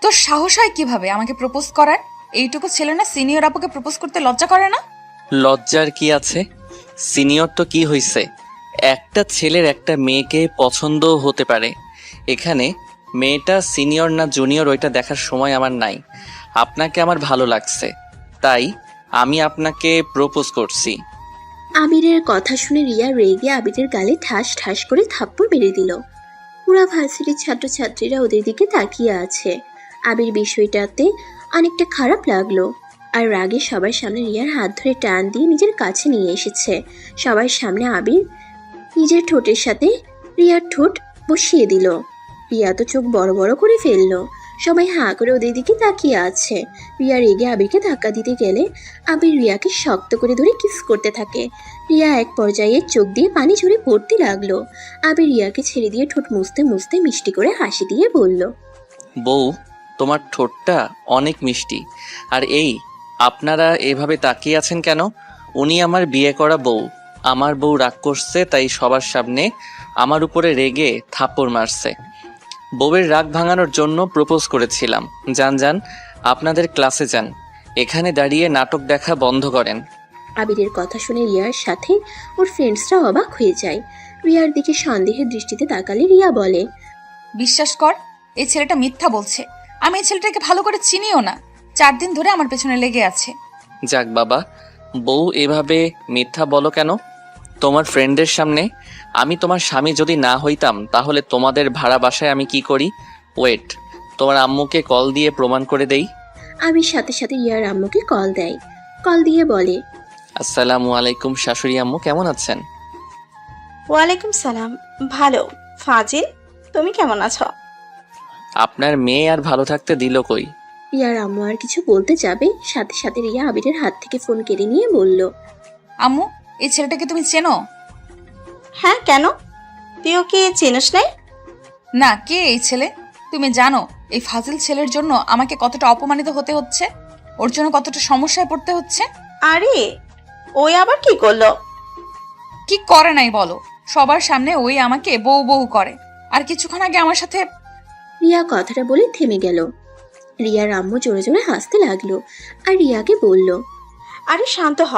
তোর সাহস হয় কিভাবে আমাকে প্রপোজ করার? এইটুকু ছেলে না সিনিয়র আপুকে প্রপোজ করতে লজ্জা করে না? লজ্জার কি আছে? সিনিয়র তো কি হইছে, একটা ছেলের একটা মেয়েকে পছন্দও হতে পারে। এখানে মেয়েটা সিনিয়র না জুনিয়র ওইটা দেখার সময় আমার নাই। আপনাকে আমার ভালো লাগছে, তাই আমি আপনাকে প্রপোজ করছি। আবিরের কথা শুনে রিয়া রেগে আবিরের গালে ঠাস ঠাস করে থাপ্পড় মেরে দিল। পুরা ভার্সিটির ছাত্রছাত্রীরা ওদের দিকে তাকিয়ে আছে। আবির বিষয়টাতে অনেকটা খারাপ লাগলো। আর রাগে সবার সামনে রিয়ার হাত ধরে টান দিয়ে নিজের কাছে নিয়ে এসেছে। সবার সামনে আবির নিজের ঠোঁটের সাথে রিয়ার ঠোঁট বসিয়ে দিল। রিয়া তো চোখ বড় বড় করে ফেললো। সবাই হাঁ করে ওদের দিকে তাকিয়ে আছে। রিয়া রেগে আবিরকে ধাক্কা দিতে গেলে আবির রিয়াকে শক্ত করে ধরে কিস করতে থাকে। রিয়া এক পর্যায়ে চোখ দিয়ে পানি ঝরে পড়তে লাগলো। আবির রিয়াকে ছেড়ে দিয়ে ঠোঁট মুছতে মুছতে মিষ্টি করে হাসি দিয়ে বলল, বউ, তোমার ঠোঁটটা অনেক মিষ্টি। আর এই, আপনারা এভাবে তাকিয়ে আছেন কেন? উনি আমার বিয়ে করা বউ। আমার বউ রাগ করছে, তাই সবার সামনে আমার উপরে রেগে থাপ্পড় মারছে। বউয়ের রাগ ভাঙানোর জন্য প্রপোজ করেছিলাম। যান যান, আপনাদের ক্লাসে যান। এখানে দাঁড়িয়ে নাটক দেখা বন্ধ করেন। আবিরের কথা শুনে রিয়ার সাথে ওর ফ্রেন্ডসরা অবাক হয়ে যায়। রিয়ার দিকে সন্দেহের দৃষ্টিতে তাকালে রিয়া বলে, বিশ্বাস কর, এই ছেলেটা মিথ্যা বলছে। আমি এই ছেলেটাকে ভালো করে চিনিও না। 4 দিন ধরে আমার পেছনে লেগে আছে। যাক বাবা, বউ এভাবে মিথ্যা বলো কেন তোমার ফ্রেন্ডদের সামনে? আমি তোমার স্বামী যদি না হইতাম তাহলে তোমাদের ভাড়া বাসায় আমি কি করি? ওয়েট, তোমার আম্মুকে কল দিয়ে প্রমাণ করে দেই। আবির সাথে সাথে রিয়ার আম্মুকে কল দেয়। কল দিয়ে বলে, আসসালামু আলাইকুম শাশুড়ি আম্মু, কেমন আছেন? ওয়ালাইকুম সালাম। ভালো। ফাজিল, তুমি কেমন আছো? আপনার মেয়ে আর ভালো থাকতে দিল কই? রিয়ার আম্মু আর কিছু বলতে যাবে, সাথে সাথে রিয়া আবিরের হাত থেকে ফোন কেড়ে নিয়ে বলল, আম্মু, এই ছেলেটাকে তুমি চেনো? হ্যাঁ, কেন? তুই ওকে চিনিস নাই? না, কে এই ছেলে? তুমি জানো এই ফাজিল ছেলের জন্য আমাকে কতটা অপমানিত হতে হচ্ছে? ওর জন্য কতটা সমস্যায় পড়তে হচ্ছে? আরে, ওই আবার কি করলো? কি করে নাই বলো? সবার সামনে ওই আমাকে বউ বউ করে। আর কিছুক্ষণ আগে আমার সাথে রিয়া কথাটা বলে থেমে গেল। রিয়ার আম্মু জোরে জোরে হাসতে লাগলো আর রিয়াকে বলল, আরে শান্ত হ।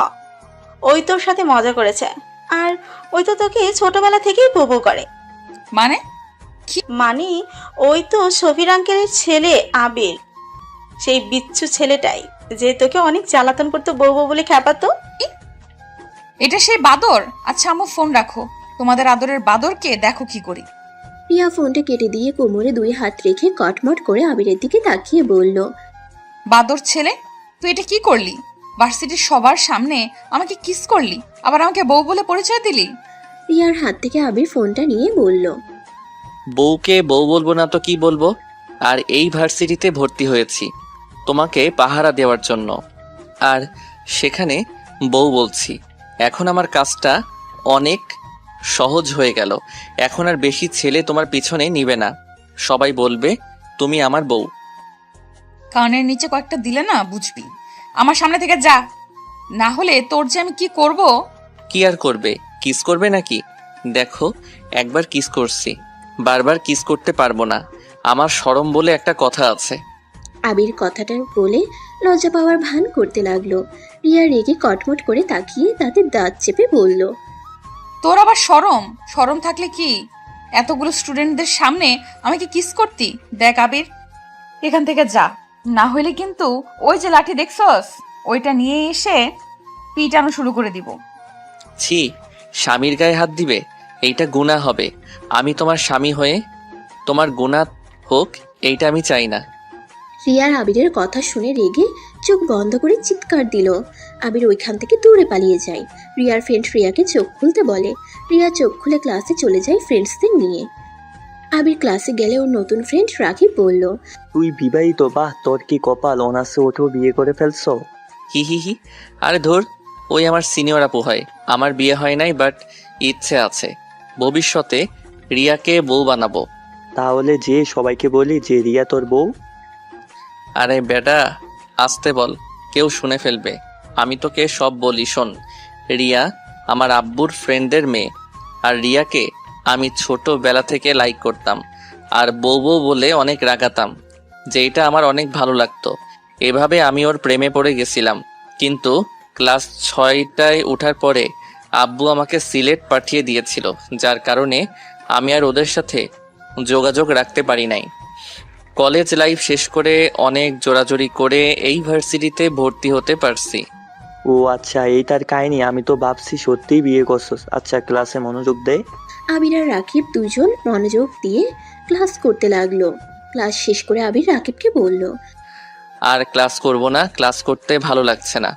ওই তোর সাথে মজা করেছে। আর ওই তো তোকে ছোটবেলা থেকেই বউ বউ করে। মানে মানে, ওই তো শফির আঙ্কেলের ছেলে আবির, সেই বিচ্ছু ছেলেটাই যে তোকে অনেক জ্বালাতন করতো বউ বউ বলে খ্যাপাতো। এটা সেই বাদর? আচ্ছা আম্মু, ফোন রাখো। তোমাদের আদরের বাদরকে দেখো কি করি। রিয়া ফোনটা কেটে দিয়ে কোমরে 2 হাত রেখে কটমট করে আবিরের দিকে তাকিয়ে বলল, বাদর ছেলে, তুই এটা কি করলি? ভার্সিটির সবার সামনে আমাকে কিস করলি, আবার আমাকে বউ বলে পরিচয় দিলি। রিয়ার হাত থেকে আবির ফোনটা নিয়ে বলল, বউকে বউ বলবো না তো কি বলবো? আর এই ভার্সিটিতে ভর্তি হয়েছি তোমাকে পাহারা দেওয়ার জন্য, আর সেখানে বউ বলছি। এখন আমার কাজটা অনেক সহজ হয়ে গেল। এখন আর বেশি ছেলে তোমার পিছনে নিবে না। সবাই বলবে তুমি আমার বউ। কানের নিচে কয়েকটা দিলে না বুঝবি। আমার সামনে থেকে যা, না হলে তোর যে আমি কি করব। কি আর করবে? কিস করবে নাকি? দেখো, একবার কিস করছি, বারবার কিস করতে পারবো না। আমার শরম বলে একটা কথা আছে। আবির কথাটা বলে লজ্জা পাওয়ার ভান করতে লাগলো। রিয়া রেগে কটমট করে তাকিয়ে তাতে দাঁত চেপে বলল, তোর আবার শরম? শরম থাকলে কি এতগুলো স্টুডেন্টদের সামনে আমাকে কিস করতি? দেখ আবির, এখান থেকে যা, না হলে কিন্তু ওই যে লাঠি দেখছস ওইটা নিয়ে এসে পিটানো শুরু করে দিব। ছি, স্বামীর গায়ে হাত দিবে? এইটা গুনাহ হবে। আমি তোমার স্বামী হয়ে তোমার গুনাহ হোক, এইটা আমি চাই না। রিয়ার আবিরের কথা শুনে রেগে চোখ বন্ধ করে চিৎকার দিল। আবির ওইখান থেকে দূরে পালিয়ে যায়। রিয়ার ফ্রেন্ড রিয়াকে চোখ খুলতে বলে। রিয়া চোখ খুলে ক্লাসে চলে যায় ফ্রেন্ডসদের নিয়ে। আবির ক্লাসে গেলে ওর নতুন ফ্রেন্ড রাকিব বলল, তুই বিবাহিত? বাহ, তোর কি কপাল, অনার্সে উঠেও বিয়ে করে ফেলছো। হি হি হি। আরে ধর, ওই আমার সিনিয়র আপু হয়। আমার বিয়ে হয় নাই, বাট ইচ্ছে আছে ভবিষ্যতে রিয়াকে বউ বানাবো। তাহলে যে সবাইকে বলি যে রিয়া তোর বউ। আরে বেটা, আসতে বল, কেউ শুনে ফেলবে। আমি তোকে সব বলি শোন। রিয়া আমার আব্বুর ফ্রেন্ডের মেয়ে। আর রিয়াকে আমি ছোটবেলা থেকে লাইক করতাম আর বউ বউ বলে অনেক রাগাতাম। যেইটা আমার অনেক ভালো লাগতো। এভাবে আমি ওর প্রেমে পড়ে গেছিলাম। কিন্তু ক্লাস 6টায় ওঠার পরে আব্বু আমাকে সিলেট পাঠিয়ে দিয়েছিল, যার কারণে আমি আর ওদের সাথে যোগাযোগ রাখতে পারি নাই। কলেজ লাইফ শেষ করে অনেক জোরাজুরি করে এই ভার্সিটিতে ভর্তি হতে পারছি। ও আচ্ছা, এইটার কাহিনী। আমি তো ভাবছি সত্যিই বিয়ে করছস। আচ্ছা, ক্লাসে মনোযোগ দে। আবির আর রাকিব দুজন মনোযোগ দিয়ে ক্লাস করতে লাগলো। ক্লাস শেষ করে আবির রাকিবকে বলল, আর ক্লাস করব না, ক্লাস করতে ভালো লাগছে না।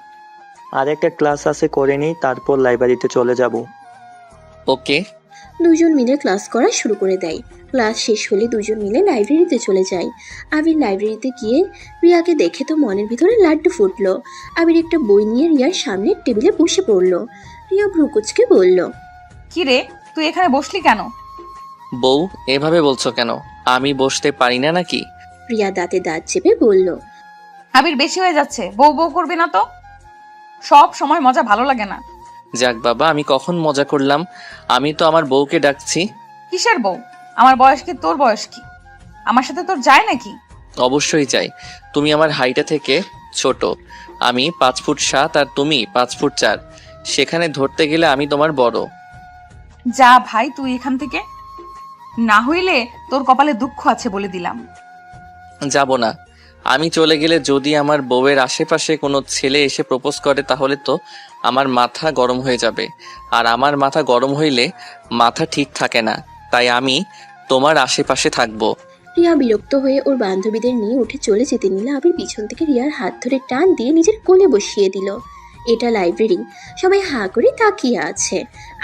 আর একটা ক্লাস আছে, করে নিই, তারপর লাইব্রেরিতে চলে যাব। ওকে। দুজন মিলে ক্লাস করা শুরু করে দেয়। ক্লাস শেষ হলে দুজন মিলে লাইব্রেরিতে চলে যায়। আবির লাইব্রেরিতে গিয়ে রিয়াকে দেখে তো মনের ভিতরে লাড্ডু ফুটলো। আবির একটা বই নিয়ে রিয়ার সামনের টেবিলে বসে পড়লো। রিয়া ভ্রুকুচকে বলল, কি রে, তুই এখানে বসলি কেন? বউ, এভাবে বলছো কেন? আমি বসতে পারি না নাকি? রিয়া দাঁতে দাঁত চেপে বলল, আবির বেশি হয়ে যাচ্ছে, বউ বউ করবি না তো। সব সময় মজা ভালো লাগে না। যাক বাবা, আমি কখন মজা করলাম? আমি তো আমার বউকে ডাকছি। কিসের বউ? আমার বয়স কি তোর বয়স কি? আমার সাথে তোর যায় নাকি? অবশ্যই চাই। তুমি আমার হাইটা থেকে ছোট। আমি 5 ফুট 7 আর তুমি 5 ফুট 4। সেখানে ধরতে গেলে আমি তোমার বড়। যা ভাই তুই এখান থেকে, না হইলে তোর কপালে দুঃখ আছে বলে দিলাম। যাব না। আমি চলে গেলে যদি আমার বউয়ের আশেপাশে কোনো ছেলে এসে প্রপোজ করে, তাহলে তো আমার মাথা গরম হয়ে যাবে। আর আমার মাথা গরম হইলে মাথা ঠিক থাকে না। তাই আমি তোমার আশেপাশে থাকবো। রিয়া বিরক্ত হয়ে ওর বান্ধবীদের নিয়ে উঠে চলে যেতে নিলে আবির পিছন থেকে রিয়ার হাত ধরে টান দিয়ে নিজের কোলে বসিয়ে দিল। এটা লাইব্রেরি, সবাই হাঁ করে তাকিয়ে আছে।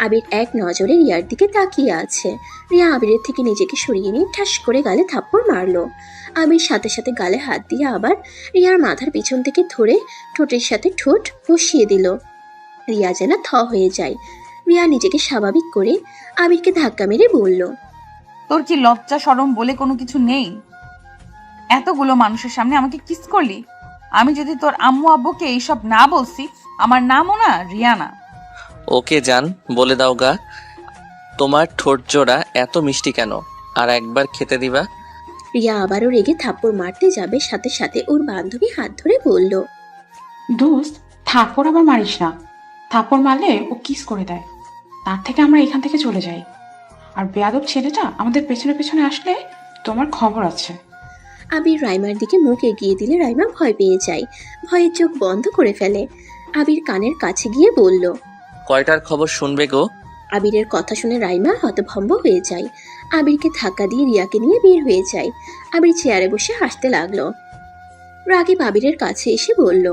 আবির এক নজরে রিয়ার দিকে তাকিয়ে আছে। রিয়া আবিরের থেকে নিজেকে সরিয়ে নিয়ে ঠাস করে গালে থাপ্পড় মারলো। আবির সাথে সাথে গালে হাত দিয়ে আবার রিয়ার মাথার পিছন থেকে ধরে ঠোঁটের সাথে ঠোঁট বসিয়ে দিল। রিয়া যেন থ হয়ে যায়। রিয়া নিজেকে স্বাভাবিক করে আবিরকে ধাক্কা মেরে বলল, তোর কি লজ্জা শরম বলে কোনো কিছু নেই? এতগুলো মানুষের সামনে আমাকে কিস করলি। আমি যদি তোর আম্মু আব্বুকে এইসব না বলছি, আমার নামও না রিয়ানা। ওকে জান, বলে দাও গা, তোমার ঠোঁট জোড়া এত মিষ্টি কেন? আর একবার খেতে দিবা? রিয়া আবারও রেগে থাপ্পড় মারতে যাবে, সাথে সাথে ওর বান্ধবী হাত ধরে বলল, দোস্ত, থাপ্পড় আবার মারিস না। থাপ্পড় মারলে ও কিস করে দেয়। তার থেকে আমরা এখান থেকে চলে যাই। আর বেয়াদব ছেলেটা আমাদের পেছনে পেছনে আসলে তোমার খবর আছে। আবির রাইমার দিকে মুখ এগিয়ে দিলে রাইমা ভয় পেয়ে যায়। ভয়ের চোখ বন্ধ করে ফেলে। আবির কানের কাছে গিয়ে বলল, কয়টার খবর শুনবে গো? আবিরের কথা শুনে রাইমা হতভম্ব হয়ে যায়। আবিরকে ধাক্কা দিয়ে রিয়াকে নিয়ে বের হয়ে যায়। আবির চেয়ারে বসে হাসতে লাগলো। রাকিব আবিরের কাছে এসে বলল,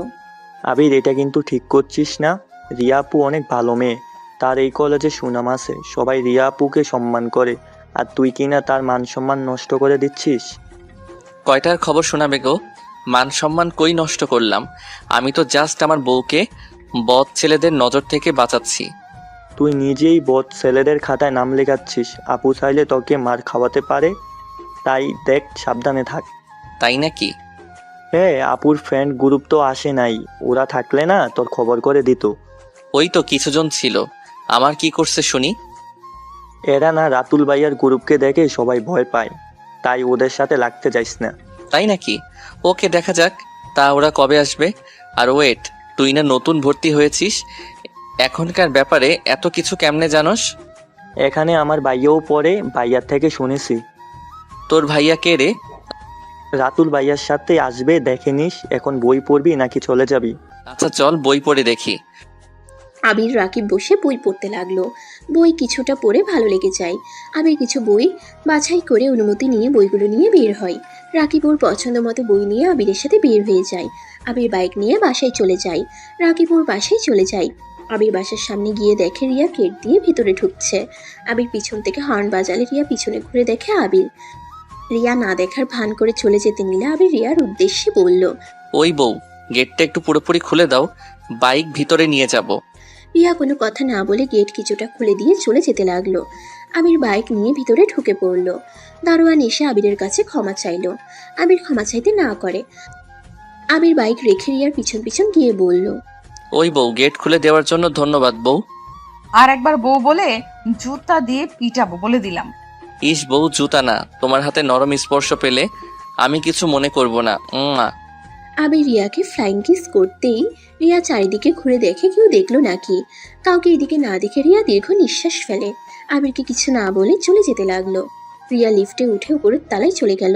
আবির, এটা কিন্তু ঠিক করছিস না। রিয়া আপু অনেক ভালো মেয়ে, তার এই কলেজে সুনাম আছে, সবাই রিয়া আপুকে সম্মান করে, আর তুই কিনা তার মান সম্মান নষ্ট করে দিচ্ছিস। কয়টার খবর শোনাবে গো? মান সম্মান কই নষ্ট করলাম? আমি তো জাস্ট আমার বউকে বদ ছেলেদের নজর থেকে বাঁচাচ্ছি। তুই নিজেই বদ ছেলেদের খাতায় নাম লেখাচ্ছিস। আপু চাইলে তোকে মার খাওয়াতে পারে, তাই দেখ, সাবধানে থাক। তাই নাকি? হ্যাঁ, আপুর ফ্রেন্ড গ্রুপ তো আসে নাই, ওরা থাকলে না তোর খবর করে দিত। ওই তো কিছুজন ছিল। আমার কি করছে শুনি? এরা না রাতুল ভাইয়ার গ্রুপকে দেখে সবাই ভয় পায়, তাই ওদের সাথে লাগতে যাইস না। তাই নাকি? ওকে, দেখা যাক। তা ওরা কবে আসবে? আর ওয়েট, তুই না নতুন ভর্তি হয়েছিস, এখনকার ব্যাপারে এত কিছু কেমনে জানোস? এখানে আমার ভাইয়াও পড়ে, ভাইয়ার থেকে শুনেছি। তোর ভাইয়া কে রে? রাতুল ভাইয়ার সাথে আসবে, দেখে নিস। এখন বই পড়বি নাকি চলে যাবি? আচ্ছা চল, বই পড়ে দেখি। আবির রাকিব বসে বই পড়তে লাগলো। বই কিছুটা পড়ে ভালো লেগে যায়। আবির কিছু বই বাছাই করে অনুমতি নিয়ে বইগুলো নিয়ে বের হয়। রাকিব ওর পছন্দ মতো বই নিয়ে আবিরের সাথে বের হয়ে যায়। আবির বাইক নিয়ে বাসায় চলে যায়। রাকিব ওর বাসায় চলে যায়। আবির বাসার সামনে গিয়ে দেখে রিয়া গেট দিয়ে ভিতরে ঢুকছে। আবির পিছন থেকে হর্ন বাজালে রিয়া পিছনে ঘুরে দেখে আবির। রিয়া না দেখার ভান করে চলে যেতে নিলে আবির রিয়ার উদ্দেশ্যে বলল, ওই বউ, গেটটা একটু পুরোপুরি খুলে দাও, বাইক ভিতরে নিয়ে যাব। রিয়া কোনো কথা না বলে গেট কিছুটা খুলে দিয়ে চলে যেতে লাগলো। আবির বাইক নিয়ে ভিতরে ঢুকে পড়ল। দারোয়ান এসে আবিরের কাছে ক্ষমা চাইলো। আবির ক্ষমা চাইতে না করে। আবির বাইক রেখে রিয়ার পিছন পিছন গিয়ে বলল, ওই বউ, গেট খুলে দেওয়ার জন্য ধন্যবাদ বউ। আর একবার বউ বলে জুতা দিয়ে পিটাবো বলে দিলাম। ইস বউ, জুতা না, তোমার হাতে নরম স্পর্শ পেলে আমি কিছু মনে করব না। আবির রিয়াকে ফ্লাইং কিস করতেই রিয়া চারিদিকে ঘুরে দেখে কেউ দেখলো নাকি। কাউকে এদিকে না দেখে রিয়া দীর্ঘ নিঃশ্বাস ফেলে। আবিরকে কিছু না বলে চলে যেতে লাগলো। রিয়া লিফটে উঠে উপরের তলায় চলে গেল।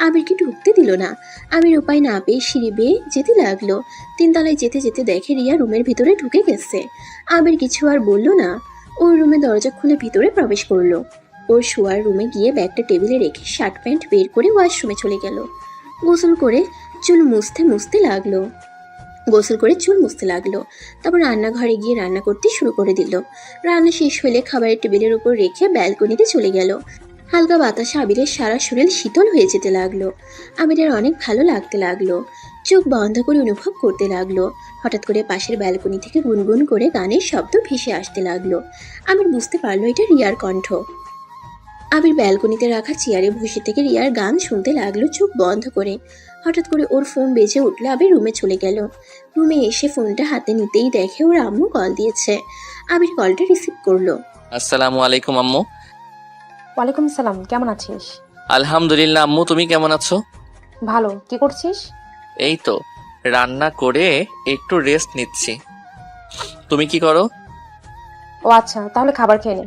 আবিরকে ঢুকতে দিল না। আবির উপায় না পেয়ে সিঁড়ি বেয়ে যেতে লাগলো। 3 তলায় যেতে যেতে দেখে রিয়া রুমের ভিতরে ঢুকে গেছে। আবির কিছু আর বলল না। ওর রুমে দরজা খুলে ভিতরে প্রবেশ করলো। ওর শোয়ার রুমে গিয়ে ব্যাগটা টেবিলে রেখে শার্ট প্যান্ট বের করে ওয়াশরুমে চলে গেল। গোসল করে চুল মুছতে লাগলো। তারপর রান্নাঘরে গিয়ে রান্না করতে শুরু করে দিল। রান্না শেষ হলে খাবারের টেবিলের উপর রেখে ব্যালকনিতে চলে গেল। হালকা বাতাসে আবিরের সারা শরীর শীতল হয়ে যেতে লাগলো। আবিরের অনেক ভালো লাগতে লাগলো। চোখ বন্ধ করে অনুভব করতে লাগলো। হঠাৎ করে পাশের ব্যালকনি থেকে গুনগুন করে গানের শব্দ ভেসে আসতে লাগলো। আবির বুঝতে পারলো এটা রিয়ার কণ্ঠ। আবির ব্যালকনিতে রাখা চেয়ারে বসে থেকে রিয়ার গান শুনতে লাগলো চোখ বন্ধ করে। হঠাৎ করে ওর ফোন বেজে উঠলো। আবির রুমে চলে গেল। রুমে এসে ফোনটা হাতে নিতেই দেখে ওর আম্মু কল দিয়েছে। আবির কলটা রিসিভ করলো। আসসালামু আলাইকুম আম্মু। ওয়ালাইকুম সালাম, কেমন আছিস? আলহামদুলিল্লাহ আম্মু, তুমি কেমন আছো? ভালো। কি করছিস? এই তো রান্না করে একটু রেস্ট নিচ্ছি। তুমি কি করো? ও আচ্ছা, তাহলে খাবার খেয়ে নে।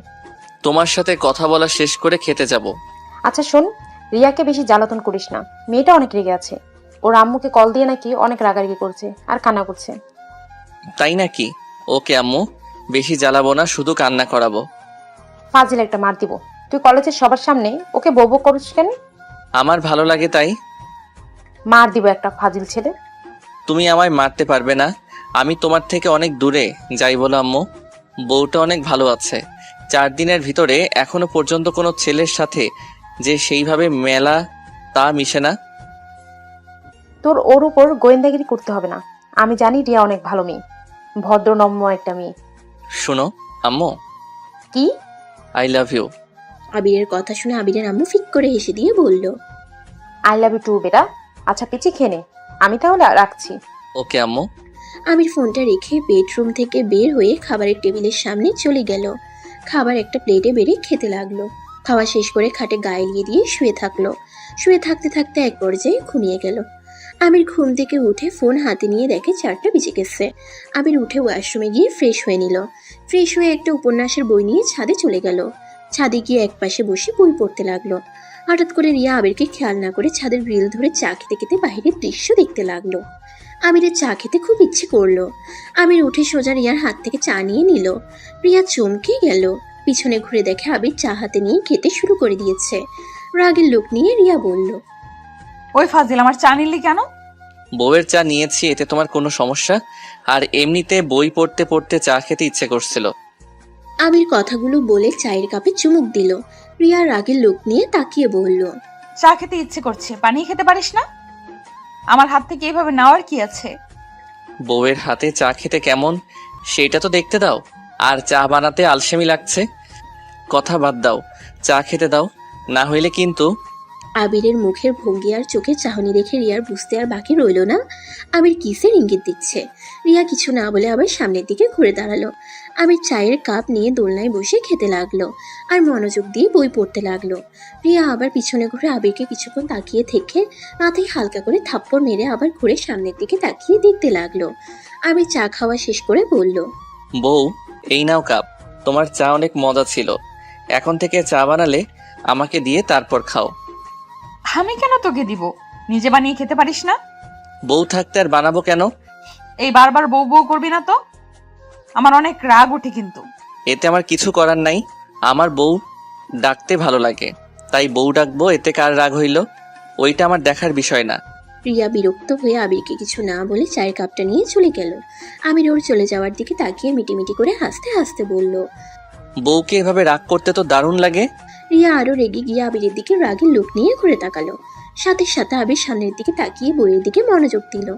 তোমার সাথে কথা বলা শেষ করে খেতে যাব। আচ্ছা শোন, রিয়াকে বেশি জ্বালাতন করিস না। মেয়েটা অনেক রেগে আছে। ওর আম্মুকে কল দিয়ে নাকি অনেক রাগারাগি করছে আর কান্না করছে। তাই নাকি? ওকে আম্মু, বেশি জ্বালাবো না, শুধু কান্না করাবো। ফাজিল একটা মার দিব। তুই কলেজের সবার সামনে ওকে বউ বউ করিস কেন? আমার ভালো লাগে তাই। মার দিব একটা, ফাজিল ছেলে। তুমি আমায় মারতে পারবে না। আমি তোমার থেকে অনেক দূরে। যাই বলো আম্মু, বউটা অনেক ভালো আছে। 4 দিনের ভিতরে এখনো পর্যন্ত কোনো ছেলের সাথে যে সেইভাবে মেলা তা মিশে না। তোর ওর উপর গোয়েন্দাগিরি করতে হবে না। আমি জানি রিয়া অনেক ভালো মেয়ে, ভদ্রনম্য একটা মেয়ে। শোনো আম্মু, কি? I love you. আবিরের কথা শুনে আবিরের আম্মু ফিক করে হেসে দিয়ে বলল, আই লাভ ইউ টু বেটা। আচ্ছা পিচি খেয়ে নে, আমি তাহলে রাখছি। ওকে আম্মু। আবির ফোনটা রেখে বেডরুম থেকে বের হয়ে খাবারের টেবিলের সামনে চলে গেল। খাবার একটা প্লেটে বেড়ে খেতে লাগলো। খাওয়া শেষ করে খাটে গায়ে এলিয়ে দিয়ে শুয়ে থাকলো। শুয়ে থাকতে থাকতে এক পর্যায়ে ঘুমিয়ে গেল। আবির ঘুম থেকে উঠে ফোন হাতে নিয়ে দেখে 4টা বেজে গেছে। আবির উঠে ওয়াশরুমে গিয়ে ফ্রেশ হয়ে নিল। ফ্রেশ হয়ে একটা উপন্যাসের বই নিয়ে ছাদে চলে গেল। ছাদে গিয়ে একপাশে বসে বই পড়তে লাগলো। হঠাৎ করে রিয়া আবিরকে খেয়াল না করে ছাদের গ্রিল ধরে চা খেতে খেতে বাইরের দৃশ্য দেখতে লাগলো। আবিরের চা খেতে খুব ইচ্ছে করলো। আবির উঠে সোজা রিয়ার হাত থেকে চা নিয়ে নিল। রিয়া চমকে গেল। পিছনে ঘুরে দেখে আবির চা হাতে নিয়ে খেতে শুরু করে দিয়েছে। রাগের লোক নিয়ে রিয়া বলল, ওই ফাজিল, আমার চা নিলি কেন? বউয়ের চা নিয়েছি, এতে তোমার কোনো সমস্যা? আর এমনিতে বই পড়তে পড়তে চা খেতে ইচ্ছে করছিল। আবির কথাগুলো বলে চায়ের কাপে চুমুক দিল। রিয়া রাগের লোক নিয়ে তাকিয়ে বলল, চা খেতে ইচ্ছে করছে, বানিয়ে খেতে পারিস না? আমার হাত থেকে এইভাবে নেওয়ার কি আছে? বউয়ের হাতে চা খেতে কেমন সেটা তো দেখতে দাও। আর চা বানাতে আলসেমি লাগছে। কথা বাদ দাও, চা খেতে দাও, না হইলে কিন্তু। আবিরের মুখের ভঙ্গি আর চোখের চাহনি দেখে রিয়ার বুঝতে আর বাকি রইল না আবির কিসের ইঙ্গিত দিচ্ছে। রিয়া কিছু না বলে আবার সামনের দিকে ঘুরে দাঁড়ালো। আবির চায়ের কাপ নিয়ে দোলনায় বসে খেতে লাগলো আর মনোযোগ দিয়ে বই পড়তে লাগলো। রিয়া আবার পিছনে ঘুরে আবিরকে কিছুক্ষণ তাকিয়ে থেকে মাথায় হালকা করে থাপ্পড় মেরে আবার ঘুরে সামনের দিকে তাকিয়ে দেখতে লাগলো। আবির চা খাওয়া শেষ করে বলল, বউ, এই নাও কাপ। তোমার চা অনেক মজা ছিল। এখন থেকে চা বানালে আমাকে দিয়ে তারপর খাও। আমি কেন তোকে দিব? নিজে বানিয়ে খেতে পারিস না? বউ থাকতে আর বানাবো কেন? এই বারবার বউ বউ করবি না তো, আমার অনেক রাগ ওঠে কিন্তু। এতে আমার কিছু করার নাই। আমার বউ ডাকতে ভালো লাগে, তাই বউ ডাকবো, এতে কার রাগ হইল ওইটা আমার দেখার বিষয় না। রিয়া বিরক্ত হয়ে আবিরকে কিছু না বলে চায়ের কাপটা নিয়ে চলে গেল। আবির ওর চলে যাওয়ার দিকে তাকিয়ে মিটিমিটি করে হাসতে হাসতে বলল, বউকে এভাবে রাগ করতে তো দারুণ লাগে। রিয়া আরো রেগে গিয়ে আবিরের দিকে রাগের লোক নিয়ে ঘুরে তাকালো। সাথে সাথে আবির সামনের দিকে তাকিয়ে বইয়ের দিকে মনোযোগ দিল।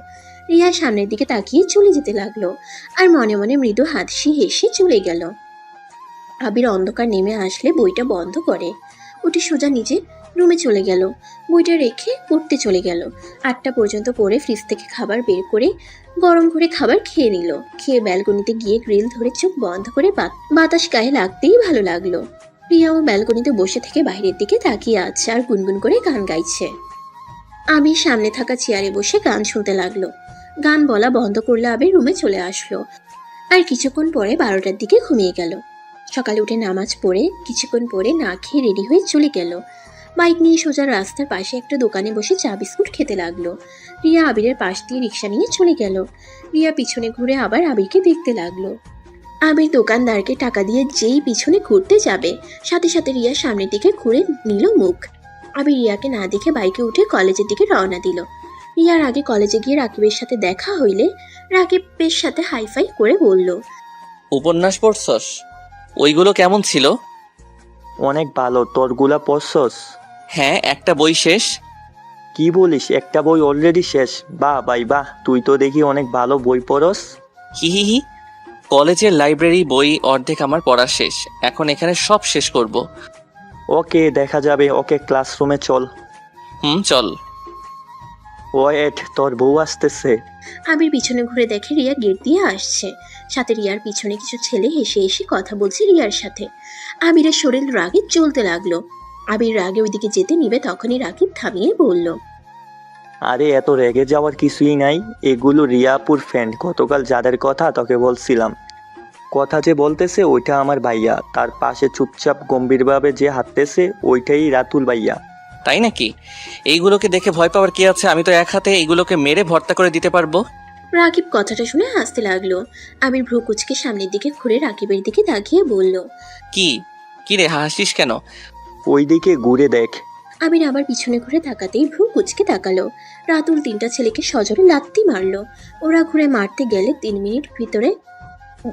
রিয়া সামনের দিকে তাকিয়ে চলে যেতে লাগলো আর মনে মনে মৃদু হাসি হেসে চলে গেল। আবির অন্ধকার নেমে আসলে বইটা বন্ধ করে উঠে সোজা নিজে রুমে চলে গেল। বইটা রেখে পড়তে চলে গেল। 8টা পর্যন্ত পড়ে ফ্রিজ থেকে খাবার বের করে গরম করে খাবার খেয়ে নিল। খেয়ে ব্যালকনিতে গিয়ে গ্রিল ধরে চোখ বন্ধ করে বাতাস গায়ে লাগতেই ভালো লাগলো। রিয়াও ব্যালকনিতে বসে থেকে বাইরের দিকে তাকিয়ে আছে আর গুনগুন করে গান গাইছে। আবির সামনে থাকা চেয়ারে বসে গান শুনতে লাগলো। গান বলা বন্ধ করলে আবির রুমে চলে আসলো। আর কিছুক্ষণ পরে 12টার দিকে ঘুমিয়ে গেল। সকালে উঠে নামাজ পড়ে কিছুক্ষণ পরে না খেয়ে রেডি হয়ে চলে গেল। বাইক নিয়ে সোজা রাস্তার পাশে একটা দোকানে বসে চা বিস্কুট খেতে লাগলো। রিয়া আবিরের পাশ দিয়ে রিক্সা নিয়ে চলে গেল। রিয়া পিছনে ঘুরে আবার আবিরকে দেখতে লাগলো। আবির দোকানদারকে টাকা দিয়ে যেই পিছনে ঘুরতে যাবে, সাথে সাথে রিয়া সামনের দিকে ঘুরে নিল মুখ। আবির রিয়াকে না দেখে বাইকে উঠে কলেজের দিকে রওনা দিল। রিয়ার আগে কলেজে গিয়ে রাকিবের সাথে দেখা হইলে রাকিবের সাথে হাইফাই করে বলল, উপন্যাস পড়ছস? ওইগুলো কেমন ছিল? অনেক ভালো, তোরগুলা পড়ছস? হ্যাঁ, একটা বই শেষ। কি বলিস, একটা বই অলরেডি শেষ? বাহ ভাই বাহ, তুই তো দেখি অনেক ভালো বই পড়স। হি হি হি। কলেজের লাইব্রেরি বই অর্ধেক আমার পড়া শেষ, এখন এখানে সব শেষ করব। ওকে, দেখা যাবে। ওকে, ক্লাসরুমে চল। চল। ওয়েট, তোর বউ আসতেছে। আবির পিছনে ঘুরে দেখে রিয়া গেট দিয়ে আসছে। সাথে রিয়ার পিছনে কিছু ছেলে হেসে হেসে কথা বলছে রিয়ার সাথে। আবিরের শরীর রাগে জ্বলতে লাগলো। আবির রাগে ওইদিকে যেতে নিবে তখনই রাকিব থামিয়ে বলল, আরে এত রেগে যাওয়ার কিছুই নাই, এগুলো রিয়াপুর ফ্রেন্ড। গতকাল যাদের কথা তোকে বলছিলাম, কথা যে বলতেছে ওইটা আমার ভাইয়া। তার পাশে চুপচাপ গম্ভীরভাবে যে হাঁটতেছে ওইটাই রাতুল ভাইয়া। তাই নাকি? এইগুলোকে দেখে ভয় পাওয়ার কি আছে? আমি তো এক হাতে এইগুলোকে মেরে ভর্তা করে দিতে পারবো। রাকিব কথাটা শুনে হাসতে লাগলো। আবির ভ্রু কুচকে সামনের দিকে ঘুরে রাকিবের দিকে তাকিয়ে বলল, কি কি রে, হাসিস কেন? ওইদিকে ঘুরে দেখ। আবির আবার পিছনে ঘুরে তাকাতেই ভ্রু কুচকে তাকালো। রাতুল 3টা ছেলেকে সজোরে লাত্তি মারলো। ওরা ঘুরে মারতে গেলে 3 মিনিট ভিতরে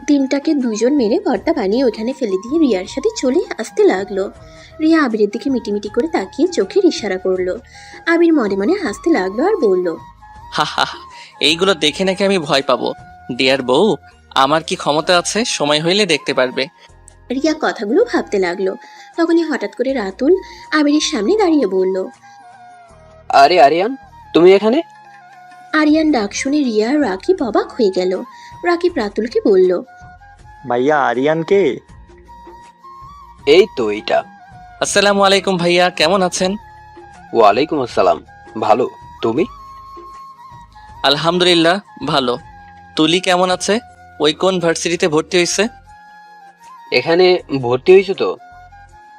3টাকে 2জন মেরে ভর্তা বানিয়ে ওখানে ফেলে দিয়ে রিয়ার সাথে চলে আসতে লাগলো। রিয়া আবিরের দিকে মিটিমিটি করে তাকিয়ে চোখের ইশারা করলো। আবির মনে মনে হাসতে লাগলো আর বলল, হা হা হা, এইগুলো দেখে নাকি আমি ভয় পাবো? ডিয়ার বউ, আমার কি ক্ষমতা আছে? সময় হইলে দেখতে পারবে। রিয়া কথাগুলো ভাবতে লাগলো। তখনই হঠাৎ করে রাতুল আবিরের সামনে দাঁড়িয়ে বলল, আরে আরিয়ান, তুমি এখানে? আরিয়ান ডাক শুনে রিয়া আর রাকিব অবাক হয়ে গেল। রাকিব রাতুলকে বলল, ভাইয়া, আরিয়ানকে? এই তো এইটা। আসসালামু আলাইকুম ভাইয়া, কেমন আছেন? ওয়ালাইকুম আসসালাম। ভালো, তুমি? আলহামদুলিল্লাহ ভালো। তুলি কেমন আছে? ওই কোন ভার্সিটিতে ভর্তি হয়েছে? এখানে ভর্তি হয়েছো তো?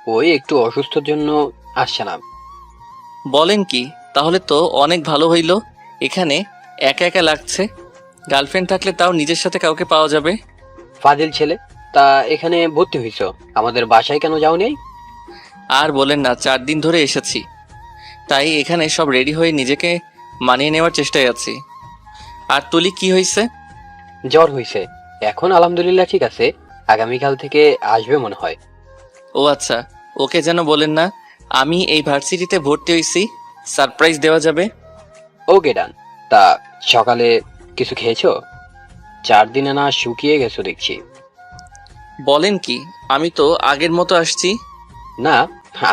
ওই একটু অসুস্থর জন্য আসছে না। বলেন কি? তাহলে তো অনেক ভালো হইল। এখানে একা একা লাগছে। গার্লফ্রেন্ড থাকলে তাও নিজের সাথে কাউকে পাওয়া যাবে। ফাজিল ছেলে, তা এখানে ভর্তি হয়েছো, আমাদের বাসায় কেন যাওনি? আর বলেন না, 4 দিন ধরে এসেছি, তাই এখানে সব রেডি হয়ে নিজেকে মানিয়ে নেওয়ার চেষ্টায় আছি। আর তুলি কি হয়েছে? জ্বর হয়েছে, এখন আলহামদুলিল্লাহ ঠিক আছে। আগামীকাল থেকে আসবে মনে হয়। ও আচ্ছা, ওকে যেন বলেন না আমি এই ভার্সিটিতে ভর্তি হয়েছি, সারপ্রাইজ দেওয়া যাবে। ওকে ডান। তা সকালে কিছু খেয়েছো? 4 দিনে না শুকিয়ে গেছো দেখছি। বলেন কি, আমি তো আগের মতো আসছি। না,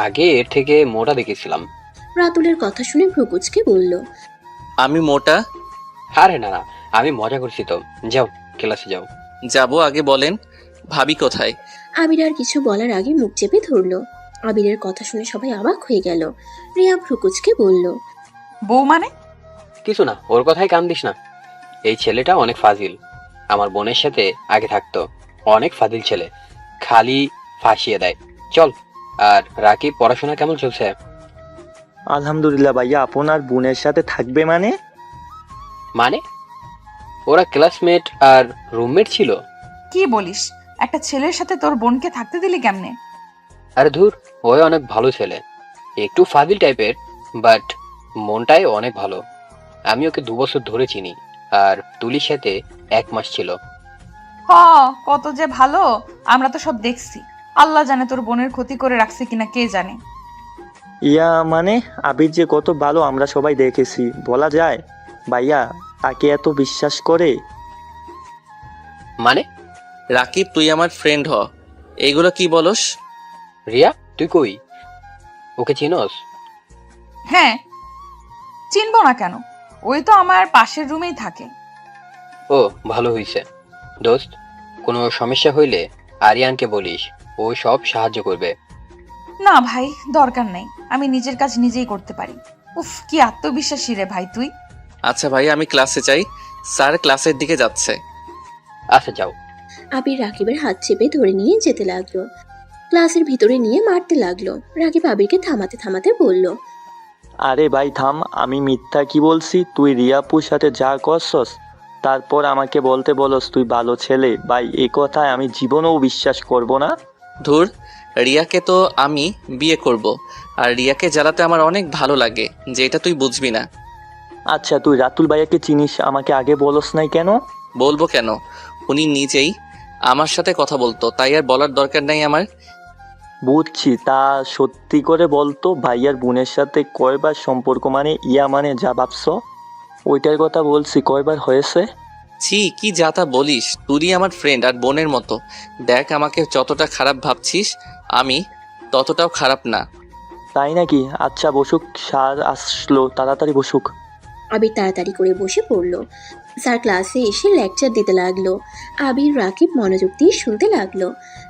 আগে এর থেকে মোটা দেখেছিলাম। রাতুলের কথা শুনে ভ্রু কুচকে বলল, আমি মোটা? আরে না না, আমি মজা করছি তো। যাও, ক্লাসে যাও। যাব, আগে বলেন ভাবি কোথায়? আবির আর কিছু বলার আগে মুখ চেপে ধরলো। আবিরের কথা শুনে সবাই অবাক হয়ে গেল। রিয়া ভ্রু কুচকে বলল, বউ মানে? কিছু না, ওর কথাই কান দিস না। এই ছেলেটা অনেক ফাজিল। আমার বোনের সাথে আগে থাকতো। অনেক ফাজিল ছেলে, খালি ফাঁসিয়ে দেয়। চল। আর রাকিব, পড়াশোনা কেমন চলছে? আলহামদুলিল্লাহ ভাইয়া। আপনার বোনের সাথে থাকবে মানে? মানে ওরা ক্লাসমেট আর রুমমেট ছিল। কি বলিস? একটা ছেলের সাথে তোর বোনকে থাকতে দিলি কেমনে? আরে ধুর, ওই অনেক ভালো ছেলে, একটু ফাজিল টাইপের, বাট মনটাই অনেক ভালো। আমি ওকে 2 বছর ধরে চিনি, আর তুলির সাথে 1 মাস ছিল। হ, কত যে ভালো, আমরা তো সব দেখছি। আল্লাহ জানে তোর বোনের ক্ষতি করে রাখছে কিনা, কে জানে। ইয়া মানে আবির যে কত ভালো আমরা সবাই দেখেছি, বলা যায়? ভাইয়া তাকে এত বিশ্বাস করে? মানে? রাকিব, তুই আমার ফ্রেন্ড হ। এইগুলো কি বলস? রিয়া, তুই কই? ওকে চিনস? হ্যাঁ, চিনবো না কেন? ওই তো আমার পাশের রুমেই থাকে। ও, ভালো হইছে। দোস্ত, কোনো সমস্যা হইলে আরিয়ানকে বলিস, ও সব সাহায্য করবে। না ভাই, দরকার নেই, আমি নিজের কাজ নিজেই করতে পারি। উফ, কি আত্মবিশ্বাসী রে ভাই তুই। আচ্ছা ভাই, আমি ক্লাসে যাই, স্যার ক্লাসের দিকে যাচ্ছে। আচ্ছা যাও। আবির রাকিবের হাত চেপে ধরে নিয়ে যেতে লাগলো। ক্লাসের ভিতরে নিয়ে মারতে লাগলো। রাকিব আবিরকে থামাতে থামাতে বলল, আরে ভাই থাম, আমি মিথ্যা কি বলছি? তুই রিয়াপুর সাথে যা করছস তারপর আমাকে বলতে বলস তুই ভালো ছেলে। ভাই এই কথায় আমি জীবনেও বিশ্বাস করব না। ধুর, রিয়াকে তো আমি বিয়ে করব, আর রিয়াকে জ্বালাতে আমার অনেক ভালো লাগে, যেটা তুই বুঝবি না। আচ্ছা তুই রাতুল ভাইয়াকে চিনিস, আমাকে আগে বলস নাই কেন? বলবো কেন, উনি নিজেই আমার সাথে কথা বলতো, তাই আর বলার দরকার নাই আমার। বুঝছি, তা সত্যি করে বলতো ভাইয়ার বোনের সাথে কয়বার সম্পর্ক, মানে ইয়া মানে যা ভাবছ ওইটার কথা বলছি, কয়বার হয়েছে? ছি, কি যা তা বলিস, তুই আমার ফ্রেন্ড আর বোনের মতো। দেখ, আমাকে যতটা খারাপ ভাবছিস আমি ততটাও খারাপ না। তাই নাকি? আচ্ছা বসুক, স্যার আসলো, তাড়াতাড়ি বসুক। আবির তাড়াতাড়ি করে বসে পড়ল। স্যার ক্লাসে এসে লেকচার দিতে লাগলো। আবির রাকিব মনোযোগ দিয়ে শুনতে লাগলো।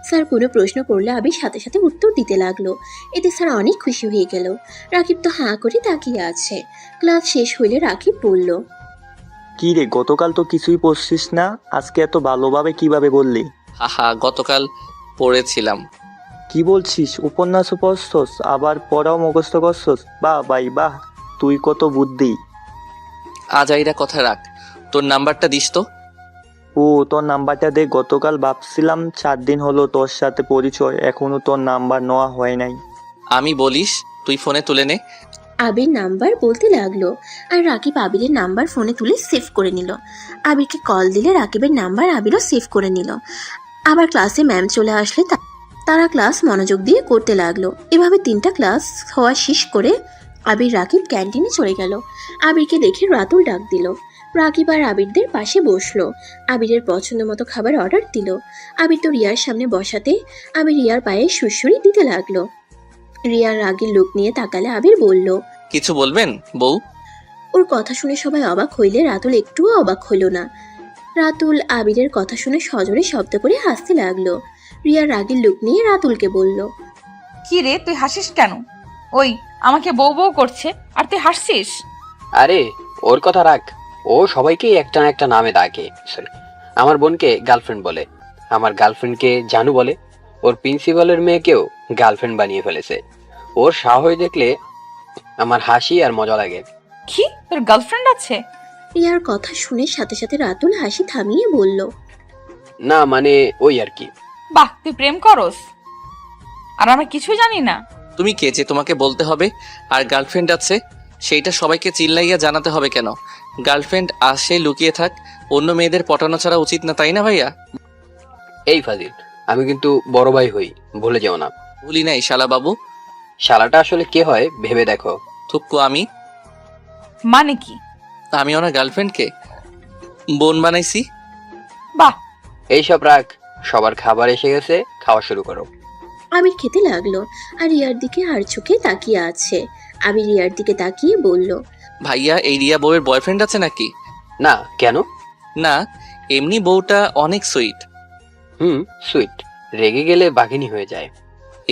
স্যার কোনো প্রশ্ন করলে আবির সাথে সাথে উত্তর দিতে লাগলো। এতে স্যার অনেক খুশি হয়ে গেল। রাকিব তো হাঁ করে তাকিয়ে আছে। ক্লাস শেষ হইলে রাকিব বলল, কি রে, গতকাল তো কিছুই পড়ছিস না, আজকে এত ভালোভাবে কিভাবে বললি? হাহা, গতকাল পড়েছিলাম। কি বলছিস? উপন্যাসও পড়ছস, আবার পড়াও মুখস্থ করছস? বাহ ভাই বাহ, তুই কত বুদ্ধি। আজাইরা কথা রাখ, তোর নাম্বারটা দিস তো। ও তোর নাম্বারটা দে, গতকাল ভাবছিলাম 4 দিন হলো তোর সাথে পরিচয়, এখনো তোর নাম্বার নেওয়া হয় নাই। আমি বলিস, তুই ফোনে তুলে নে। আবির নাম্বার বলতে লাগলো। আর রাকিব আবিরের নাম্বার ফোনে তুলে সেভ করে নিল। আবিরকে কল দিলে রাকিবের নাম্বার আবিরও সেভ করে নিল। আবার ক্লাসে ম্যাম চলে আসলে তারা ক্লাস মনোযোগ দিয়ে করতে লাগলো। এভাবে 3টা ক্লাস হওয়া শেষ করে আবির রাকিব ক্যান্টিনে চলে গেল। আবিরকে দেখে রাতুল ডাক দিল। রাকিব আর আবিরদের পাশে বসলো। আবিরের পছন্দ মতো খাবার অর্ডার দিল। আবির তো রিয়ার সামনে বসাতে আবির রিয়ার পায়ে সুড়সুড়ি দিতে লাগলো। রিয়ার রাগের লুক নিয়ে তাকালে আবির বলল, কিছু বলবেন বউ? ওর কথা শুনে সবাই অবাক হইলে রাতুল একটুও অবাক হইল না। রাতুল আবিরের কথা শুনে সজোরে শব্দ করে হাসতে লাগলো। রিয়ার রাগের লুক নিয়ে রাতুলকে বলল, কি রে, তুই হাসিস কেন? ওই, আমাকে বউ বউ করছে আর তুই হাসছিস? আরে ওর কথা রাখ, ও সবাইকেই একটা না একটা নামে ডাকে। সরি, আমার বোনকে গার্লফ্রেন্ড বলে, আমার গার্লফ্রেন্ডকে জানু বলে, ওর প্রিন্সিপালের মেয়েকেও গার্লফ্রেন্ড বানিয়ে ফেলেছে। ওর সাহস দেখলে আমার হাসি আর মজা লাগে। কি, তোর গার্লফ্রেন্ড আছে? রিয়ার কথা শুনে সাথে সাথে রাতুল হাসি থামিয়ে বলল, না মানে ওই আর কি। বাহ, তুই প্রেম করস আর আমরা কিছুই জানি না? তুমি কে যে তোমাকে বলতে হবে? আর গার্লফ্রেন্ড আছে সেইটা সবাইকে চিল্লাইয়া জানাতে হবে কেন? গার্লফ্রেন্ড আসে লুকিয়ে থাক, অন্য মেয়েদের পটানো ছাড়া উচিত না, তাই না ভাইয়া? এই ফাজিল, আমি কিন্তু বড় ভাই হই, ভুলে যেও না। ভুলি নাই শালা বাবু। শালাটা আসলে কে হয় ভেবে দেখো। থুক্কু আমি মানে কি? আমি ওনার গার্লফ্রেন্ডকে বোন বানাইছি। বাহ, এইসব রাখ, সবার খাবার এসে গেছে, খাওয়া শুরু করো। আবির খেতে লাগলো আর রিয়ার দিকে আর চোখে তাকিয়ে আছে। আবির রিয়ার দিকে তাকিয়ে বলল, ভাইয়া, এই রিয়া বউয়ের বয়ফ্রেন্ড আছে নাকি? না কেন? না, এমনি বউটা অনেক সুইট। সুইট, রেগে গেলে বাঘিনী হয়ে যায়।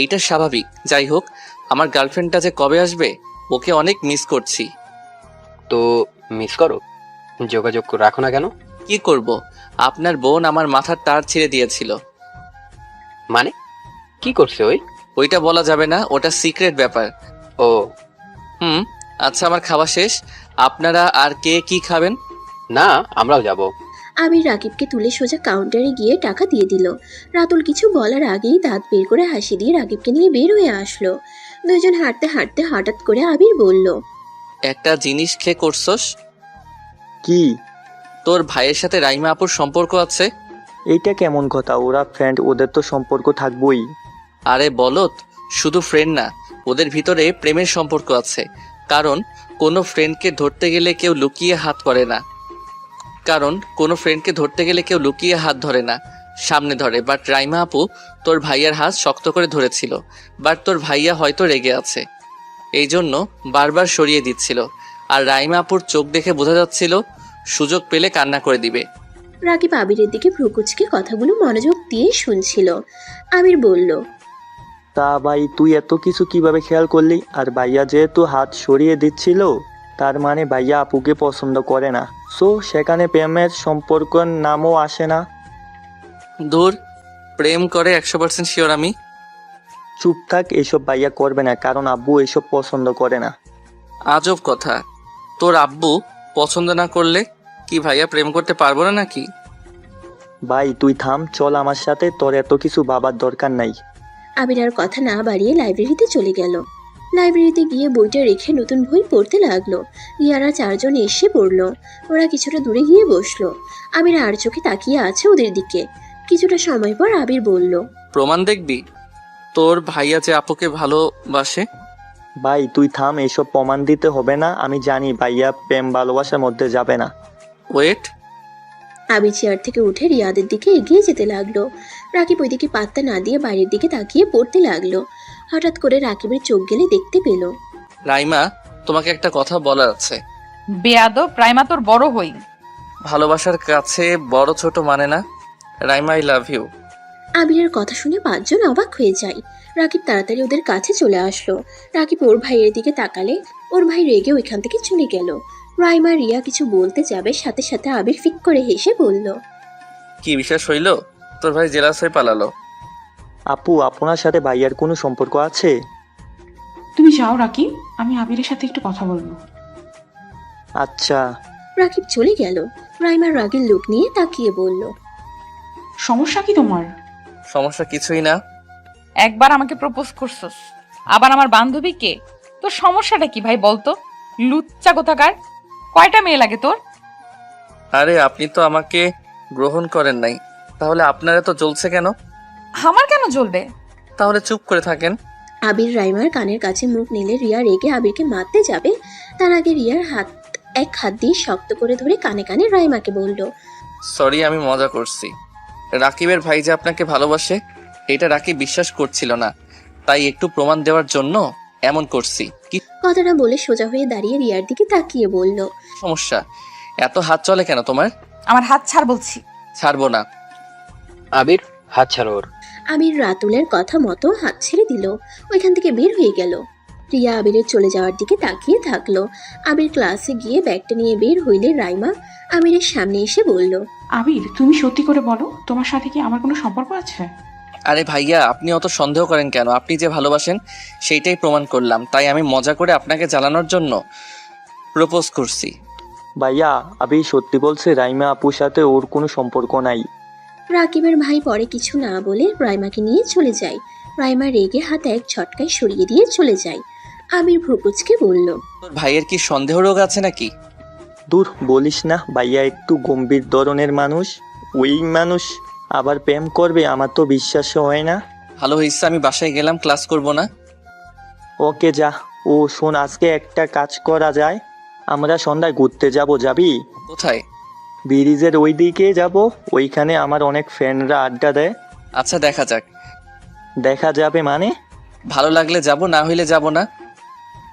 এইটা স্বাভাবিক। যাই হোক, আমার গার্লফ্রেন্ডটা যে কবে আসবে, ওকে অনেক মিস করছি। তো মিস করো, যোগাযোগ রাখো না কেন? কি করব, আপনার বোন আমার মাথার তার ছিঁড়ে দিয়েছিল। মানে কি করছে ওই? ওইটা বলা যাবে না, ওটা সিক্রেট ব্যাপার। ও আচ্ছা, আমার খাওয়া শেষ, আপনারা আর কে কি খাবেন? না, আমরাও যাব। আবির রাকিবকে তুলে সোজা কাউন্টারে গিয়ে টাকা দিয়ে দিল। রাতুল কিছু বলার আগেই দাঁত বের করে হাসি দিয়ে রাকিবকে নিয়ে বের হয়ে আসলো। দুজন হাঁটতে হাঁটতে হঠাৎ করে আবির বলল, একটা জিনিস খেয়ে করছস? কি? তোর ভাইয়ের সাথে রাইমা আপুর সম্পর্ক আছে। এইটা কেমন কথা? ওরা ফ্রেন্ড, ওদের তো সম্পর্ক থাকবই। আরে বলত, শুধু ফ্রেন্ড না, ওদের ভিতরে প্রেমের সম্পর্ক আছে। কারণ কোনো ফ্রেন্ডকে ধরতে গেলে কেউ লুকিয়ে হাত ধরে না, সামনে ধরে। বাট রাইমা আপু তোর ভাইয়ার হাত শক্ত করে ধরেছিল, বাট তোর ভাইয়া হয়তো রেগে আছে, এই জন্য বারবার সরিয়ে দিচ্ছিল। আর রাইমা আপুর চোখ দেখে বোঝা যাচ্ছিল সুযোগ পেলে কান্না করে দিবে। রাকিব আবিরের দিকে ভ্রুকুচকে কথাগুলো মনোযোগ দিয়ে শুনছিল। আবির বলল, তা ভাই তুই এত কিছু কিভাবে খেয়াল করলি? আর ভাইয়া যেহেতু হাত সরিয়ে দিচ্ছিল, তার মানে ভাইয়া আপুকে পছন্দ করে না। সো সেখানে প্রেমের সম্পর্কের নামও আসে না। দূর, প্রেম করে 100% শিওর আমি। চুপ থাক, এসব ভাইয়া করবে না, কারণ আব্বু এসব পছন্দ করে না। আজব কথা, তোর আব্বু পছন্দ না করলে কি ভাইয়া প্রেম করতে পারবো না নাকি? ভাই তুই থাম, চল আমার সাথে, তোর এত কিছু ভাবার দরকার নাই। আবির আর কথা না বাড়িয়ে লাইব্রেরিতে চলে গেল। লাইব্রেরিতে গিয়ে বইটা রেখে নতুন বই পড়তে লাগলো। রিয়ারা চারজন এসে পড়লো। ওরা কিছুটা দূরে গিয়ে বসলো। আবির আর চোখে তাকিয়ে আছে ওদের দিকে। কিছুটা সময় পর আবির বলল, প্রমাণ দেখবি তোর ভাইয়া যে আপুকে ভালোবাসে? ভাই তুই থাম, এসব প্রমাণ দিতে হবে না। আমি জানি ভাইয়া প্রেম ভালোবাসার মধ্যে যাবে না। ওয়েট, আবির চেয়ার থেকে উঠে রিয়াদের দিকে এগিয়ে যেতে লাগলো। রাকিব ওইদিকে পাত্তা না দিয়ে বাইরের দিকে তাকিয়ে পড়তে লাগলো। হঠাৎ করে রাকিবের চোখ গেলে দেখতে পেল। রাইমা, তোমাকে একটা কথা বলার আছে। বেয়াদব, প্রাইমা তোর বড় হই। ভালোবাসার কাছে বড় ছোট মানে না। Raima, I love you. আবিরের কথা শুনে পাঁচজন অবাক হয়ে যায়। রাকিব তাড়াতাড়ি ওদের কাছে চলে আসলো। রাকিব ওর ভাইয়ের দিকে তাকালে ওর ভাই রেগে ওইখান থেকে চলে গেল। রাইমা রিয়া কিছু বলতে যাবে, সাথে সাথে আবির ফিক করে হেসে বলল, কি বিশ্বাস হইল? তোর ভাই জেলাস হয়ে পালালো। আপু, আপনার সাথে ভাইয়ার কোনো সম্পর্ক আছে? তুমি যাও রাকিব, আমি আবিরের সাথে একটু কথা বলবো। আচ্ছা। রাকিব চলে গেল। রাইমার রাগের লোক নিয়ে তাকিয়ে বলল, সমস্যা কি তোমার? সমস্যা কিছুই না। একবার আমাকে প্রপোজ করছস, আবার আমার বান্ধবীকে। তোর সমস্যাটা কি ভাই বলতো? লুচ্চা কোথাকার। কয়টা মেয়ে লাগে তোর? আরে আপনি তো আমাকে গ্রহণ করেন নাই, তাহলে আপনারা তো জ্বলছে কেন? আমার কেন জ্বলবে? তাহলে চুপ করে থাকেন। আবির রাইমার কানের কাছে মুখ নিলে রিয়া রেগে আবিরকে মারতে যাবে। তার আগে রিয়ার এক হাত দিয়ে শক্ত করে ধরে কানে কানে রাইমাকে বলল, সরি, আমি মজা করছি। রাকিবের ভাই যে আপনাকে ভালোবাসে এটা রাকিব বিশ্বাস করছিল না, তাই একটু প্রমাণ দেওয়ার জন্য এমন করছি। কি কথাটা বলে সোজা হয়ে দাঁড়িয়ে রিয়ার দিকে তাকিয়ে বলল, সমস্যা? এত হাত চলে কেন তোমার? আমার হাত ছাড় বলছি। ছাড়বো না। আবির, হাত ছাড়ো ওর। আবির রাতুলের কথা মতো হাত ছেড়ে দিল। ওইখান থেকে বের হয়ে গেল। রিয়া আবিরের চলে যাওয়ার দিকে তাকিয়ে থাকলো। আবির ক্লাসে গিয়ে ব্যাগটা নিয়ে বের হইলে রাইমা আবিরের সামনে এসে বলল, আবির, তুমি সত্যি করে বলো, তোমার সাথে কি আমার কোনো সম্পর্ক আছে? আরে ভাইয়া, আপনি অত সন্দেহ করেন কেন? আপনি যে ভালোবাসেন সেইটাই প্রমাণ করলাম, তাই আমি মজা করে আপনাকে জ্বালানোর জন্য প্রপোজ করছি। ভাইয়া, আবি সত্যি বলছে, রাইমা আপুর সাথে ওর কোনো সম্পর্ক নাই। রাকিবের ভাই পরে কিছু না বলে রাইমাকে নিয়ে চলে যায়। রাইমা রেগে হাত এক ঝটকায় সরিয়ে দিয়ে চলে যায়। আবির ভ্রুকুচকে বলল, তোর ভাইয়ের কি সন্দেহ রোগ আছে নাকি? দূর, বলিস না, ভাইয়া একটু গম্ভীর ধরনের মানুষ। ওই মানুষ আবার প্রেম করবে, আমার তো বিশ্বাস হয় না। ভালো হয়েছে আমি বাসায় গেলাম, ক্লাস করব না। ওকে যা। ও শোন, আজকে একটা কাজ করা যায়, আমরা সন্ধ্যায় ঘুরতে যাব, যাবি? কোথায়? ব্রিজের ওই দিকে যাব, ওইখানে আমার অনেক ফ্রেন্ডরা আড্ডা দেয়। আচ্ছা, দেখা যাক। দেখা যাবে মানে? ভালো লাগলে যাব, না হইলে যাব না।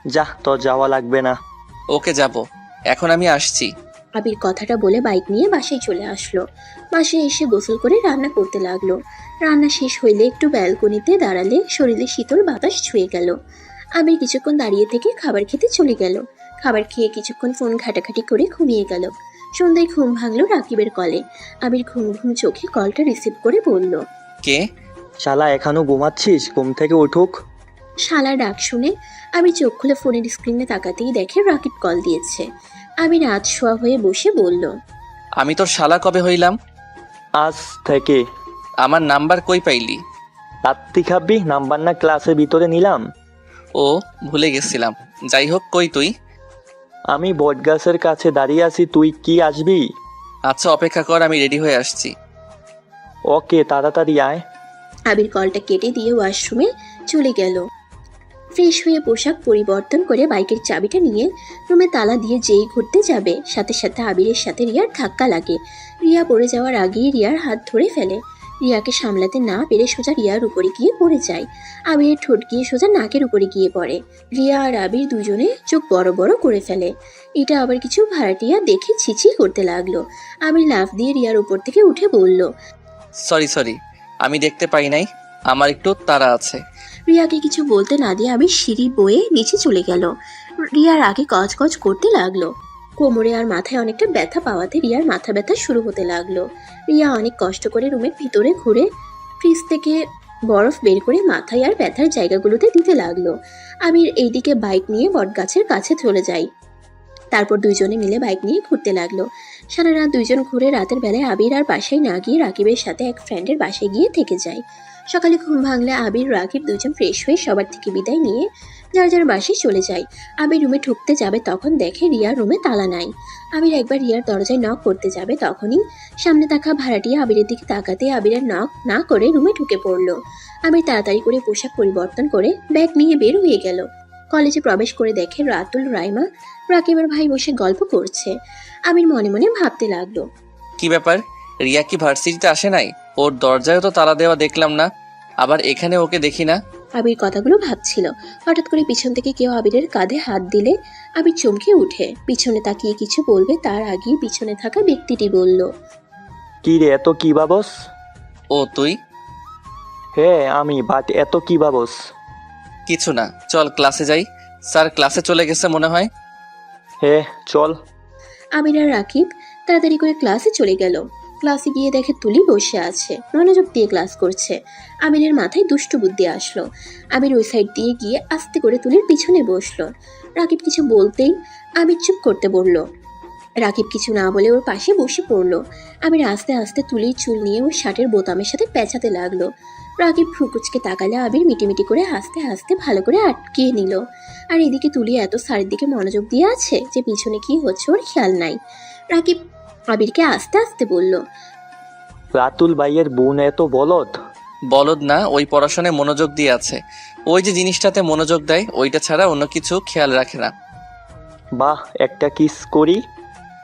যা, তোর যাওয়া লাগবে না। ওকে, যাব। এখন আমি আসছি। আবির কথাটা বলে বাইক নিয়ে বাসায় চলে আসলো। বাসায় এসে গোসল করে রান্না করতে লাগলো। রান্না শেষ হইলে একটু ব্যালকনিতে দাঁড়ালে শরীরে শীতল বাতাস ছুঁয়ে গেল। আবির কিছুক্ষণ দাঁড়িয়ে থেকে খাবার খেতে চলে গেল। খাবার খেয়ে কিছুক্ষণ ফোন ঘাটাঘাটি করে ঘুমিয়ে গেল। সন্ধ্যায় ঘুম ভাঙলো রাকিবের কলে। আবির ঘুম ঘুম চোখে কলটা রিসিভ করে বলল, কে? শালা, এখনো ঘুমাচ্ছিস? ঘুম থেকে উঠুক। শালা ডাক শুনে আবির চোখ খুলে ফোনের স্ক্রিনে তাকাতেই দেখে রাকিব কল দিয়েছে। আবির আজ শোয়া হয়ে বসে বলল, আমি তোর শালা কবে হইলাম? আজ থেকে। আমার নাম্বার কই পাইলি? রাত্রি খাবি? নাম্বার না ক্লাসের ভিতরে নিলাম। ও, ভুলে গেছিলাম। যাই হোক, কই তুই? আমি বটগাছের কাছে দাঁড়িয়ে আছি, তুই কি আসবি? আচ্ছা, অপেক্ষা কর, আমি রেডি হয়ে আসছি। ওকে, তাড়াতাড়ি আয়। আবির কলটা কেটে দিয়ে ওয়াশরুমে চলে গেল। ফ্রেশ হয়ে পোশাক পরিবর্তন করে বাইকের চাবিটা নিয়ে রুমে তালা দিয়ে যেই ঘুরতে যাবে, সাথে সাথে আবিরের সাথে রিয়ার ধাক্কা লাগে। রিয়া পড়ে যাওয়ার আগেই রিয়ার হাত ধরে ফেলে। রিয়াকে সামলাতে না পেরে সোজা রিয়ার উপরে গিয়ে পড়ে যায়। আবিরের ঠোঁট গিয়ে সোজা নাকের উপরে গিয়ে পড়ে। রিয়া আর আবির দুজনে চোখ বড় বড় করে ফেলে। এটা আবার কিছু ভাড়াটিয়া দেখে ছিছি করতে লাগলো। আবির লাফ দিয়ে রিয়ার উপর থেকে উঠে বলল, সরি, আমি দেখতে পাই নাই, আমার একটু তাড়া আছে। রিয়াকে কিছু বলতে না দিয়ে আবির সিঁড়ি বয়ে নিচে চলে গেল। রিয়ার আগে কচ করতে লাগলো। কোমরে আর মাথায় অনেকটা ব্যথা পাওয়াতে রিয়ার মাথা ব্যথা শুরু হতে লাগলো। রিয়া অনেক কষ্ট করে রুমের ভিতরে ঘুরে ফ্রিজ থেকে বরফ বের করে মাথায় আর ব্যথার জায়গাগুলোতে দিতে লাগলো। আবির এইদিকে বাইক নিয়ে বটগাছের কাছে চলে যায়। তারপর দুইজনে মিলে বাইক নিয়ে ঘুরতে লাগলো। সারা রাত দুইজন ঘুরে রাতের বেলায় আবির আর বাসায় না গিয়ে রাকিবের সাথে এক ফ্রেন্ডের বাসায় গিয়ে থেকে যায়। সকালে ঘুম ভাঙলে আবির রাকিব দুজন ফ্রেশ হয়ে সবার থেকে বিদায় নিয়ে যার যার বাসায় চলে যায়। আবির রুমে ঢুকতে যাবে তখন দেখে রিয়ার রুমে তালা নাই। আবির একবার রিয়ার দরজায় নক করতে যাবে তখনই সামনে থাকা ভাড়াটিয়া আবিরের দিকে তাকাতে আবিরের নক না করে রুমে ঢুকে পড়লো। আবির তাড়াতাড়ি করে পোশাক পরিবর্তন করে ব্যাগ নিয়ে বের হয়ে গেল। কলেজে প্রবেশ করে দেখে রাতুল, রাইমা, রাকিবের ভাই বসে গল্প করছে। আবির মনে মনে ভাবতে লাগলো, কি ব্যাপার, রিয়া কি ভার্সিটিতে আসে নাই? ওর দরজায়ও তো তালা দেওয়া দেখলাম না, আবার এখানে ওকে দেখি না। আবির কথাগুলো ভাবছিল। হঠাৎ করে পিছন থেকে কেউ আবিরের কাঁধে হাত দিলে আবির চমকে উঠে পিছনে তাকিয়ে কিছু বলবে তার আগেই পিছনে থাকা ব্যক্তিটি বলল, কি রে, এত কি ভাবস? ও তুই? হ্যাঁ আমি, বাট এত কি ভাবস? কিছু না, চল ক্লাসে যাই। স্যার ক্লাসে চলে গেছে মনে হয়। হ্যাঁ চল। আবির আর রাকিব তাড়াতাড়ি করে ক্লাসে চলে গেল। ক্লাসে গিয়ে দেখে তুলি বসে আছে, মনোযোগ দিয়ে ক্লাস করছে। আবিরের মাথায় দুষ্টু বুদ্ধি আসলো। আবির ওই সাইড দিয়ে গিয়ে আস্তে করে তুলির পিছনে বসলো। রাকিব কিছু বলতেই আবির চুপ করতে বলল। রাকিব কিছু না বলে ওর পাশে বসে পড়লো। আবির আস্তে আস্তে তুলির চুল নিয়ে ওর শার্টের বোতামের সাথে পেঁচাতে লাগলো। রাকিব ভ্রুকুচকে তাকালে আবির মিটিমিটি করে হাসতে হাসতে ভালো করে আটকিয়ে নিল। আর এদিকে তুলি এত স্যারের দিকে মনোযোগ দিয়ে আছে যে পিছনে কি হচ্ছে ওর খেয়াল নাই। রাকিব আবিরকে আস্তে আস্তে বলল, রাতুল ভাইয়ের বোন এত বলদ? বলদ না, ওই পড়াশোনায় মনোযোগ দিয়ে আছে। ওই যে জিনিসটাতে মনোযোগ দেয় ওইটা ছাড়া অন্য কিছু খেয়াল রাখে না। বাহ, একটা কিস করি।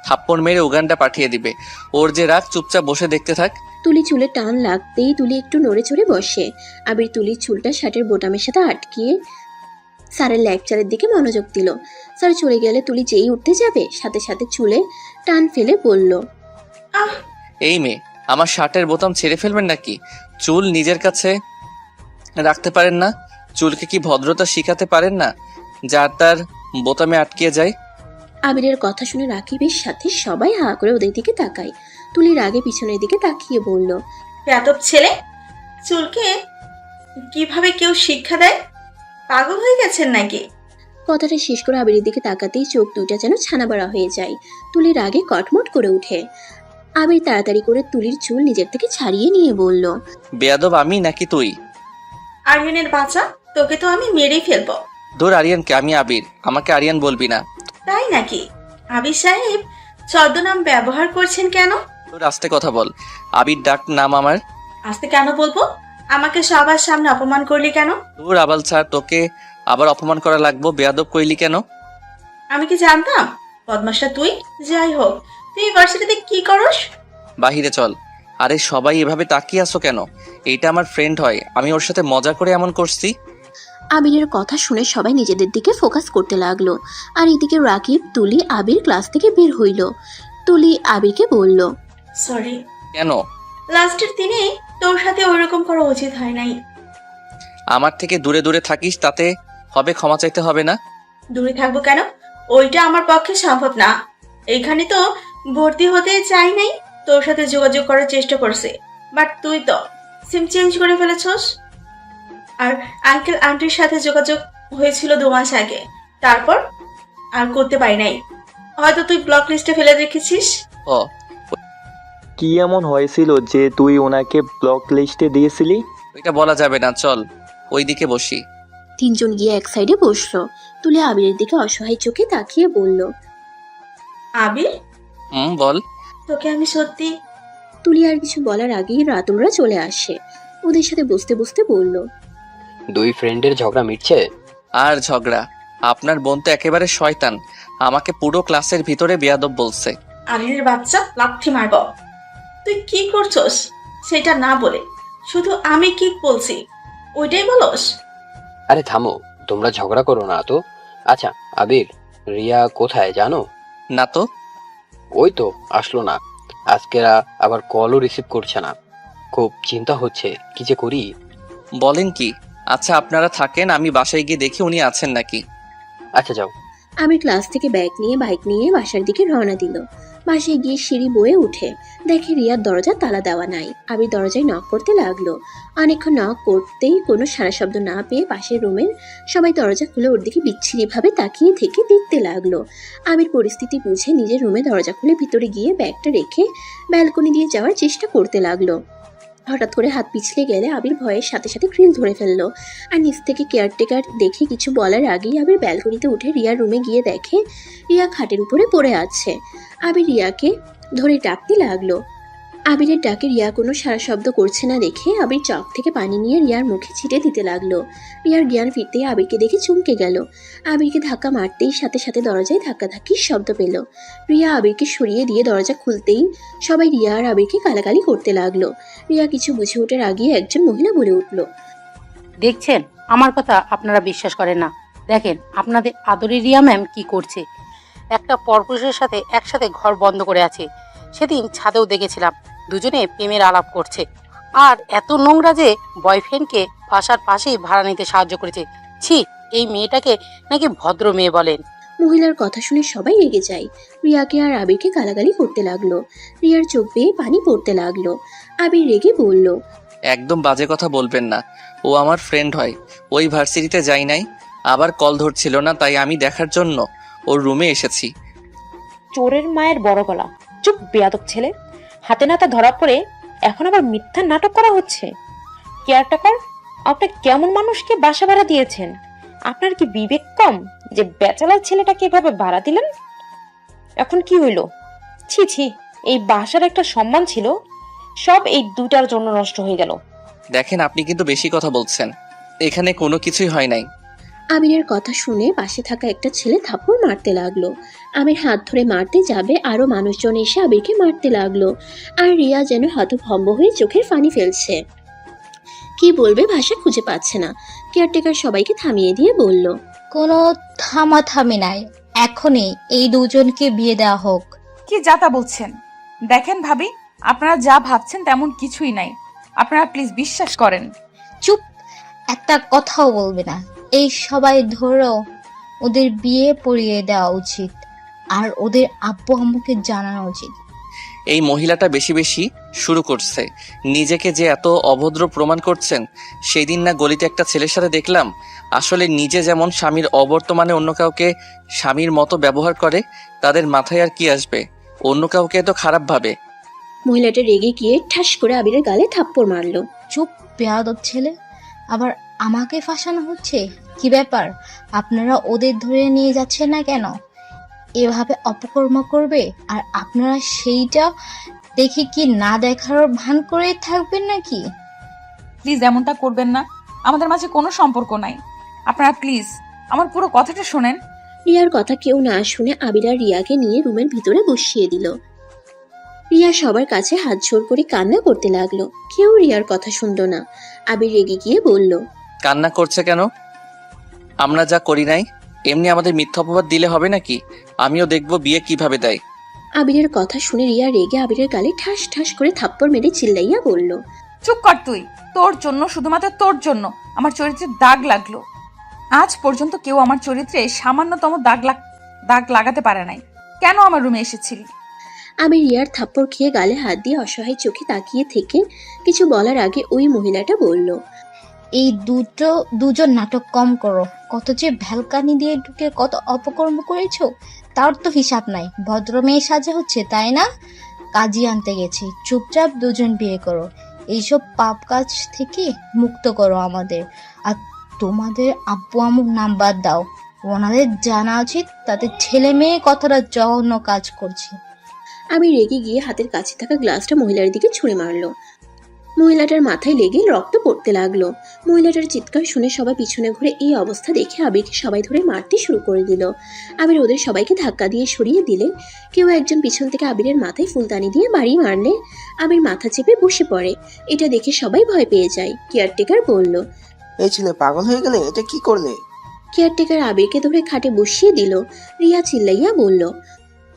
থাপ্পড় মেরে উগানটা পাঠিয়ে দিবে। ওর যে রাগ, চুপচাপ বসে দেখতে থাক। তুলি চুলে টান লাগতেই তুলি একটু নড়ে চড়ে বসে। আবির তুলির চুলটা শার্টের বোতামের সাথে আটকিয়ে স্যারের লেকচারের দিকে মনোযোগ দিল। স্যার চলে গেলে তুলি যেই উঠতে যাবে সাথে সাথে চুলে টান ফেলে বলল, আহ এই মেয়ে, আমার শার্টের বোতাম ছেড়ে ফেলবেন নাকি? চুল নিজের কাছে রাখতে পারেন না? চুলকে কি ভদ্রতা শিখাতে পারেন না, যার তার বোতামে আটকিয়ে যায়? আবিরের কথা শুনে রাকিবের সাথে সবাই হা করে ওদের দিকে তাকায়। তুলির আগে পিছনের দিকে তাকিয়ে বলল, বেয়াদব ছেলে, চুলকে কিভাবে কেউ শিক্ষা দেয়? পাগল হয়ে গেছেন নাকি? কথাটা শেষ করে আবিরের দিকে তাকাতেই চোখ দুইটা যেন ছানাবড়া হয়ে যায়। তুলির আগে কটমট করে উঠে। আবির তাড়াতাড়ি করে তুলির চুল নিজের থেকে ছাড়িয়ে নিয়ে বলল, বেয়াদব আমি নাকি তুই? আরিয়ানের বাচ্চা, তোকে তো আমি মেরেই ফেলবো। ধর আরিয়ানকে, আমি আবির, আমাকে আরিয়ান বলবি না। তাই নাকি? আবির সাহেব ছদ্মনাম ব্যবহার করছেন কেন? তোর আস্তে কথা বল। আবির ডাক নাম আমার। আজকে কেন বলবো? আমাকে সবার সামনে অপমান করলি কেন? তোর আবাল ছাড়, তোকে আবার অপমান করা লাগবো? বেয়াদব কইলি কেন? আমি কি জানতাম বদমাসটা তুই? যাই হোক, তুই ইউনিভার্সিটিতে কি করস? বাহিরে চল। আরে সবাই এভাবে তাকিয়ে আসো কেন? এইটা আমার ফ্রেন্ড হয়, আমি ওর সাথে মজা করে এমন করছি। আবিরের কথা শুনে সবাই নিজেদের দিকে ফোকাস করতে লাগলো। আর এদিকে রাকিব, তুলি, আবির ক্লাস থেকে বের হইল। তুলি আবিরকে বলল, সরি, কেন? লাস্টের দিনে তোর সাথে ওইরকম করা উচিত হয় নাই। আমার থেকে দূরে দূরে থাকিস, তাতে হবে ক্ষমা চাইতে হবে না? দূরে থাকবো কেন? ওইটা আমার পক্ষে সম্ভব না। এইখানে তো ভর্তি হতে চাই নাই, তোর সাথে যোগাযোগ করার চেষ্টা করছে, বাট তুই তো সিম চেঞ্জ করে ফেলেছস। আর আঙ্কেল আন্টির সাথে যোগাযোগ হয়েছিল 2 মাস আগে, তারপর আর করতে পারি নাই। হয়তো তুই ব্লক লিস্টে ফেলে রেখেছিস। ও, কি এমন হয়েছিল যে তুই ওনাকে ব্লক লিস্টে দিয়েছিলি? এটা বলা যাবে না, চল ওইদিকে বসি। তিনজন গিয়ে এক সাইডে বসলো। তুলি আবিরের দিকে অসহায় চোখে তাকিয়ে বলল, আবির, বল। তোকে আমি সত্যি। তুলি আর কিছু বলার আগেই রাতুলরা চলে আসে। ওদের সাথে বসতে বসতে বলল, 2 ফ্রেন্ডের ঝগড়া মিটছে? আর ঝগড়া? আপনার বোন তো একেবারে শয়তান, আমাকে পুরো ক্লাসের ভিতরে বেয়াদব বলছে। আলিনের বাচ্চা, লাথি মারব। তুই কি করছস সেটা না বলে শুধু আমি কি বলছি ওইটাই বলস? আরে থামো, তোমরা ঝগড়া করো না তো। আচ্ছা আবির, রিয়া কোথায় জানো? না তো। ওই তো আসলো না, আজকে আবার কলও রিসিভ করছে না। খুব চিন্তা হচ্ছে, কি যে করি। বলেন কি? আচ্ছা আপনারা থাকেন, আমি বাসায় গিয়ে দেখি উনি আছেন নাকি। আচ্ছা যাও। আবির ক্লাস থেকে ব্যাগ নিয়ে বাইক নিয়ে বাসার দিকে রওনা দিল। বাসায় গিয়ে সিঁড়ি বয়ে উঠে দেখে রিয়ার দরজা তালা দেওয়া নাই। আবির দরজায় নক করতে লাগলো। অনেকক্ষণ নক করতেই কোনো সারা শব্দ না পেয়ে পাশের রুমের সবাই দরজা খুলে ওর দিকে বিচ্ছিরিভাবে তাকিয়ে থেকে দেখতে লাগলো। আবির পরিস্থিতি বুঝে নিজের রুমে দরজা খুলে ভিতরে গিয়ে ব্যাগটা রেখে ব্যালকনি দিয়ে যাওয়ার চেষ্টা করতে লাগলো। হঠাৎ করে হাত পিছলে গেলে আবির ভয়ের সাথে সাথে গ্রিল ধরে ফেললো। আর নিচ থেকে কেয়ারটেকার দেখে কিছু বলার আগেই আবির ব্যালকনিতে উঠে রিয়ার রুমে গিয়ে দেখে রিয়া খাটের উপরে পড়ে আছে। আবির রিয়াকে ধরে ডাকতে লাগলো। আবিরের ডাকে রিয়া কোনো সারা শব্দ করছে না দেখে আবির চক থেকে পানি নিয়ে রিয়ার মুখে ছিটে দিতে লাগলো। রিয়ার জ্ঞান ফিরতেই আবিরকে দেখে চমকে গেল। আবিরকে ধাক্কা মারতেই সাথে সাথে দরজায় ধাক্কাধাক্কির শব্দ পেল। রিয়া আবিরকে সরিয়ে দিয়ে দরজা খুলতেই সবাই রিয়া আর আবিরকে গালাগালি করতে লাগলো। রিয়া কিছু বুঝে ওঠার আগেই একজন মহিলা বলে উঠল, দেখছেন, আমার কথা আপনারা বিশ্বাস করেন না। দেখেন আপনাদের আদরের রিয়া ম্যাম কি করছে। একটা পরপুরুষের সাথে একসাথে ঘর বন্ধ করে আছে। সেদিন ছাদেও দেখেছিলাম দুজনে প্রেমের আলাপ করছে। আর এত নোংরা যে বয়ফ্রেন্ডকে বাসার পাশেই ভাড়া নিতে সাহায্য করেছে। ছি, এই মেয়েটাকে নাকি ভদ্র মেয়ে বলেন। মহিলার কথা শুনে সবাই রেগে যায়। রিয়াকে আর আবিরকে গালাগালি করতে লাগলো। রিয়ার চোখ বেয়ে পানি পড়তে লাগলো। আবির রেগে বলল, একদম বাজে কথা বলবেন না, ও আমার ফ্রেন্ড হয়। ওই ভার্সিটিতে যাই নাই, আবার কল ধরছিল না, তাই আমি দেখার জন্য ওর রুমে এসেছি। চোরের মায়ের বড় গলা। চুপ বেয়াদব ছেলে, হাতে নাতে ধরা পড়ে এখন আবার মিথ্যা নাটক করা হচ্ছে। কেয়ারটেকার, আপনি কেমন মানুষকে বাসা ভাড়া দিয়েছেন? আপনার কি বিবেক কম যে বেচালার ছেলেটাকে এভাবে ভাড়া দিলেন? এখন কি হইল? ছি ছি, এই বাসার একটা সম্মান ছিল, সব এই দুটার জন্য নষ্ট হয়ে গেল। দেখেন আপনি কিন্তু বেশি কথা বলছেন, এখানে কোনো কিছুই হয় নাই। আমিরের কথা শুনে পাশে থাকা একটা ছেলে থাপ্পড় মারতে লাগলো। আমির হাত ধরে মারতে যাবে, আরো মানুষজন এসে আবিরকে মারতে লাগলো। আর রিয়া যেন হতভম্ব হয়ে চোখের পানি ফেলছে। কি বলবে ভাষা খুঁজে পাচ্ছে না। কেয়ারটেকার সবাইকে থামিয়ে দিয়ে বলল, কোনো থামাথামি নাই, এখনই এই দুজনকে বিয়ে দেওয়া হোক। কি যাতা বলছেন? দেখেন ভাবি, আপনারা যা ভাবছেন তেমন কিছুই নাই। আপনারা প্লিজ বিশ্বাস করেন। চুপ, একটা কথাও বলবে না। এই সবাই ধরো ওদের বিয়ে পড়িয়ে দেওয়া উচিত, আর ওদের আব্বু আম্মুকে জানানো উচিত। এই মহিলাটা বেশি বেশি শুরু করছে। নিজেকে যে এত অভদ্র প্রমাণ করছেন। সেই দিন না গলিতে একটা ছেলের সাথে দেখলাম, আসলে নিজে যেমন স্বামীর অবর্তমানে অন্য কাউকে স্বামীর মতো ব্যবহার করে, তাদের মাথায় আর কি আসবে অন্য কাউকে তো খারাপ ভাবে। মহিলাটা রেগে গিয়ে ঠাস করে আবিরের গালে থাপ্পড় মারলো। চুপ বেয়াদব ছেলে, আবার আমাকে ফাঁসানো হচ্ছে। কি ব্যাপার, আপনারা ওদের ধরে নিয়ে যাচ্ছেন না কেন? এভাবে অপকর্ম করবে আর আপনারা সেইটা দেখে কি না দেখার ভান করে থাকবেন নাকি? প্লিজ এমনটা করবেন না, আমাদের মাঝে কোনো সম্পর্ক নাই। আপনারা প্লিজ আমার পুরো কথাটা শোনেন। রিয়ার কথা কেউ না শুনে আবির আর রিয়াকে নিয়ে রুমের ভিতরে বসিয়ে দিল। রিয়া সবার কাছে হাত জোর করে কান্না করতে লাগলো। কেউ রিয়ার কথা শুনলো না। আবির রেগে গিয়ে বলল, কান্না করছে কেন? আমরা যা করি নাই এমনি আমাদের মিথ্যা অপবাদ দিলে হবে নাকি? আমিও দেখব বিয়ে কিভাবে দেয়। আবিরের কথা শুনে রিয়া রেগে আবিরের গালে ঠাস ঠাস করে থাপ্পড় মেরে চিল্লাইয়া বলল, চুপ কর তুই। তোর জন্য, শুধুমাত্র তোর জন্য আমার চরিত্রে দাগ লাগলো। আজ পর্যন্ত কেউ আমার চরিত্রে সামান্যতম দাগ লাগাতে পারে নাই। কেন আমার রুমে এসেছিলি? আমি রিয়ার থাপ্পড় খেয়ে গালে হাত দিয়ে অসহায় চোখে তাকিয়ে থেকে কিছু বলার আগে ওই মহিলাটা বলল, এই দুজন নাটক কম করো। কত যে ভ্যালকানি দিয়ে ঢুকে কত অপকর্ম করেছো, তার তো হিসাব নাই। ভদ্র মেয়ে সাজা হচ্ছে, তাই না? কাজী আনতে গেছি, চুপচাপ দুজন বিয়ে করো। এইসব পাপ কাজ থেকে মুক্ত করো আমাদের। আর তোমাদের আব্বু আম্মুর নাম্বার দাও, ওনাদের জানা উচিত তাদের ছেলে মেয়ে কতটা জঘন্য কাজ করছে। আমি রেগে গিয়ে হাতের কাছে থাকা গ্লাসটা মহিলার দিকে ছুঁড়ে মারলো। মহিলাটার মাথায় লেগে রক্ত পড়তে লাগলো। মহিলাটার চিৎকার শুনে সবাই পিছনে ঘুরে এই অবস্থা দেখে আবিরকে সবাই ধরে মারতে শুরু করে দিল। আবির ওদের সবাইকে ধাক্কা দিয়ে সরিয়ে দিলে কেউ একজন পিছন থেকে আবিরের মাথায় ফুলদানি দিয়ে বাড়ি মারলে আবির মাথা চেপে বসে পড়ে। এটা দেখে সবাই ভয় পেয়ে যায়। কেয়ারটেকার বলল, এই ছেলে পাগল হয়ে গেলে, এটা কি করলে? কেয়ারটেকার আবিরকে ধরে খাটে বসিয়ে দিল। রিয়া চিল্লাইয়া বলল,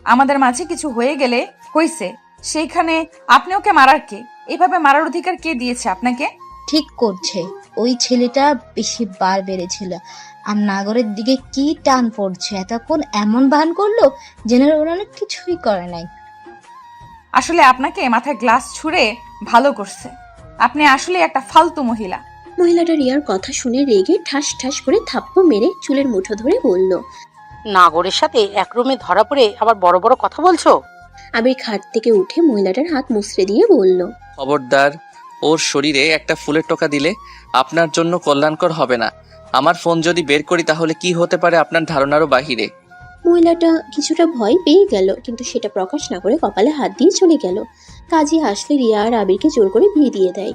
আমাদের মাঝে কিছু হয়ে গেলে হইছে, সেইখানে আপনি ওকে মারার কে? এভাবে মারার অধিকার কে দিয়েছে আপনাকে? ঠিক করছে, ওই ছেলেটা বেশি বার বেড়েছিল। আর নাগরের দিকে কি টান পড়ছে, এতক্ষণ এমন ভান করলো যেন ওরা অনেক কিছুই করে নাই। আসলে আপনাকে মাথায় গ্লাস ছুঁড়ে ভালো করছে। আপনি আসলে একটা ফালতু মহিলা। মহিলাটা রিয়ার কথা শুনে রেগে ঠাস ঠাস করে থাপ্পড় মেরে চুলের মুঠো ধরে বলল। নাগরের সাথে এক রুমে ধরা পড়ে আবার বড় বড় কথা বলছো? আবির খাট থেকে উঠে মহিলাটার হাত মুছড়ে দিয়ে বলল। খবরদার, ওর শরীরে একটা ফুলের টোকা দিলে আপনার জন্য কল্যাণকর হবে না। আমার ফোন যদি বের করি তাহলে কি হতে পারে আপনার ধারণারও বাহিরে। মহিলাটা কিছুটা ভয় পেয়ে গেল, কিন্তু সেটা প্রকাশ না করে কপালে হাত দিয়ে চলে গেল। কাজী আসলে রিয়া আর আবিরকে জোর করে বিয়ে দিয়ে দেয়।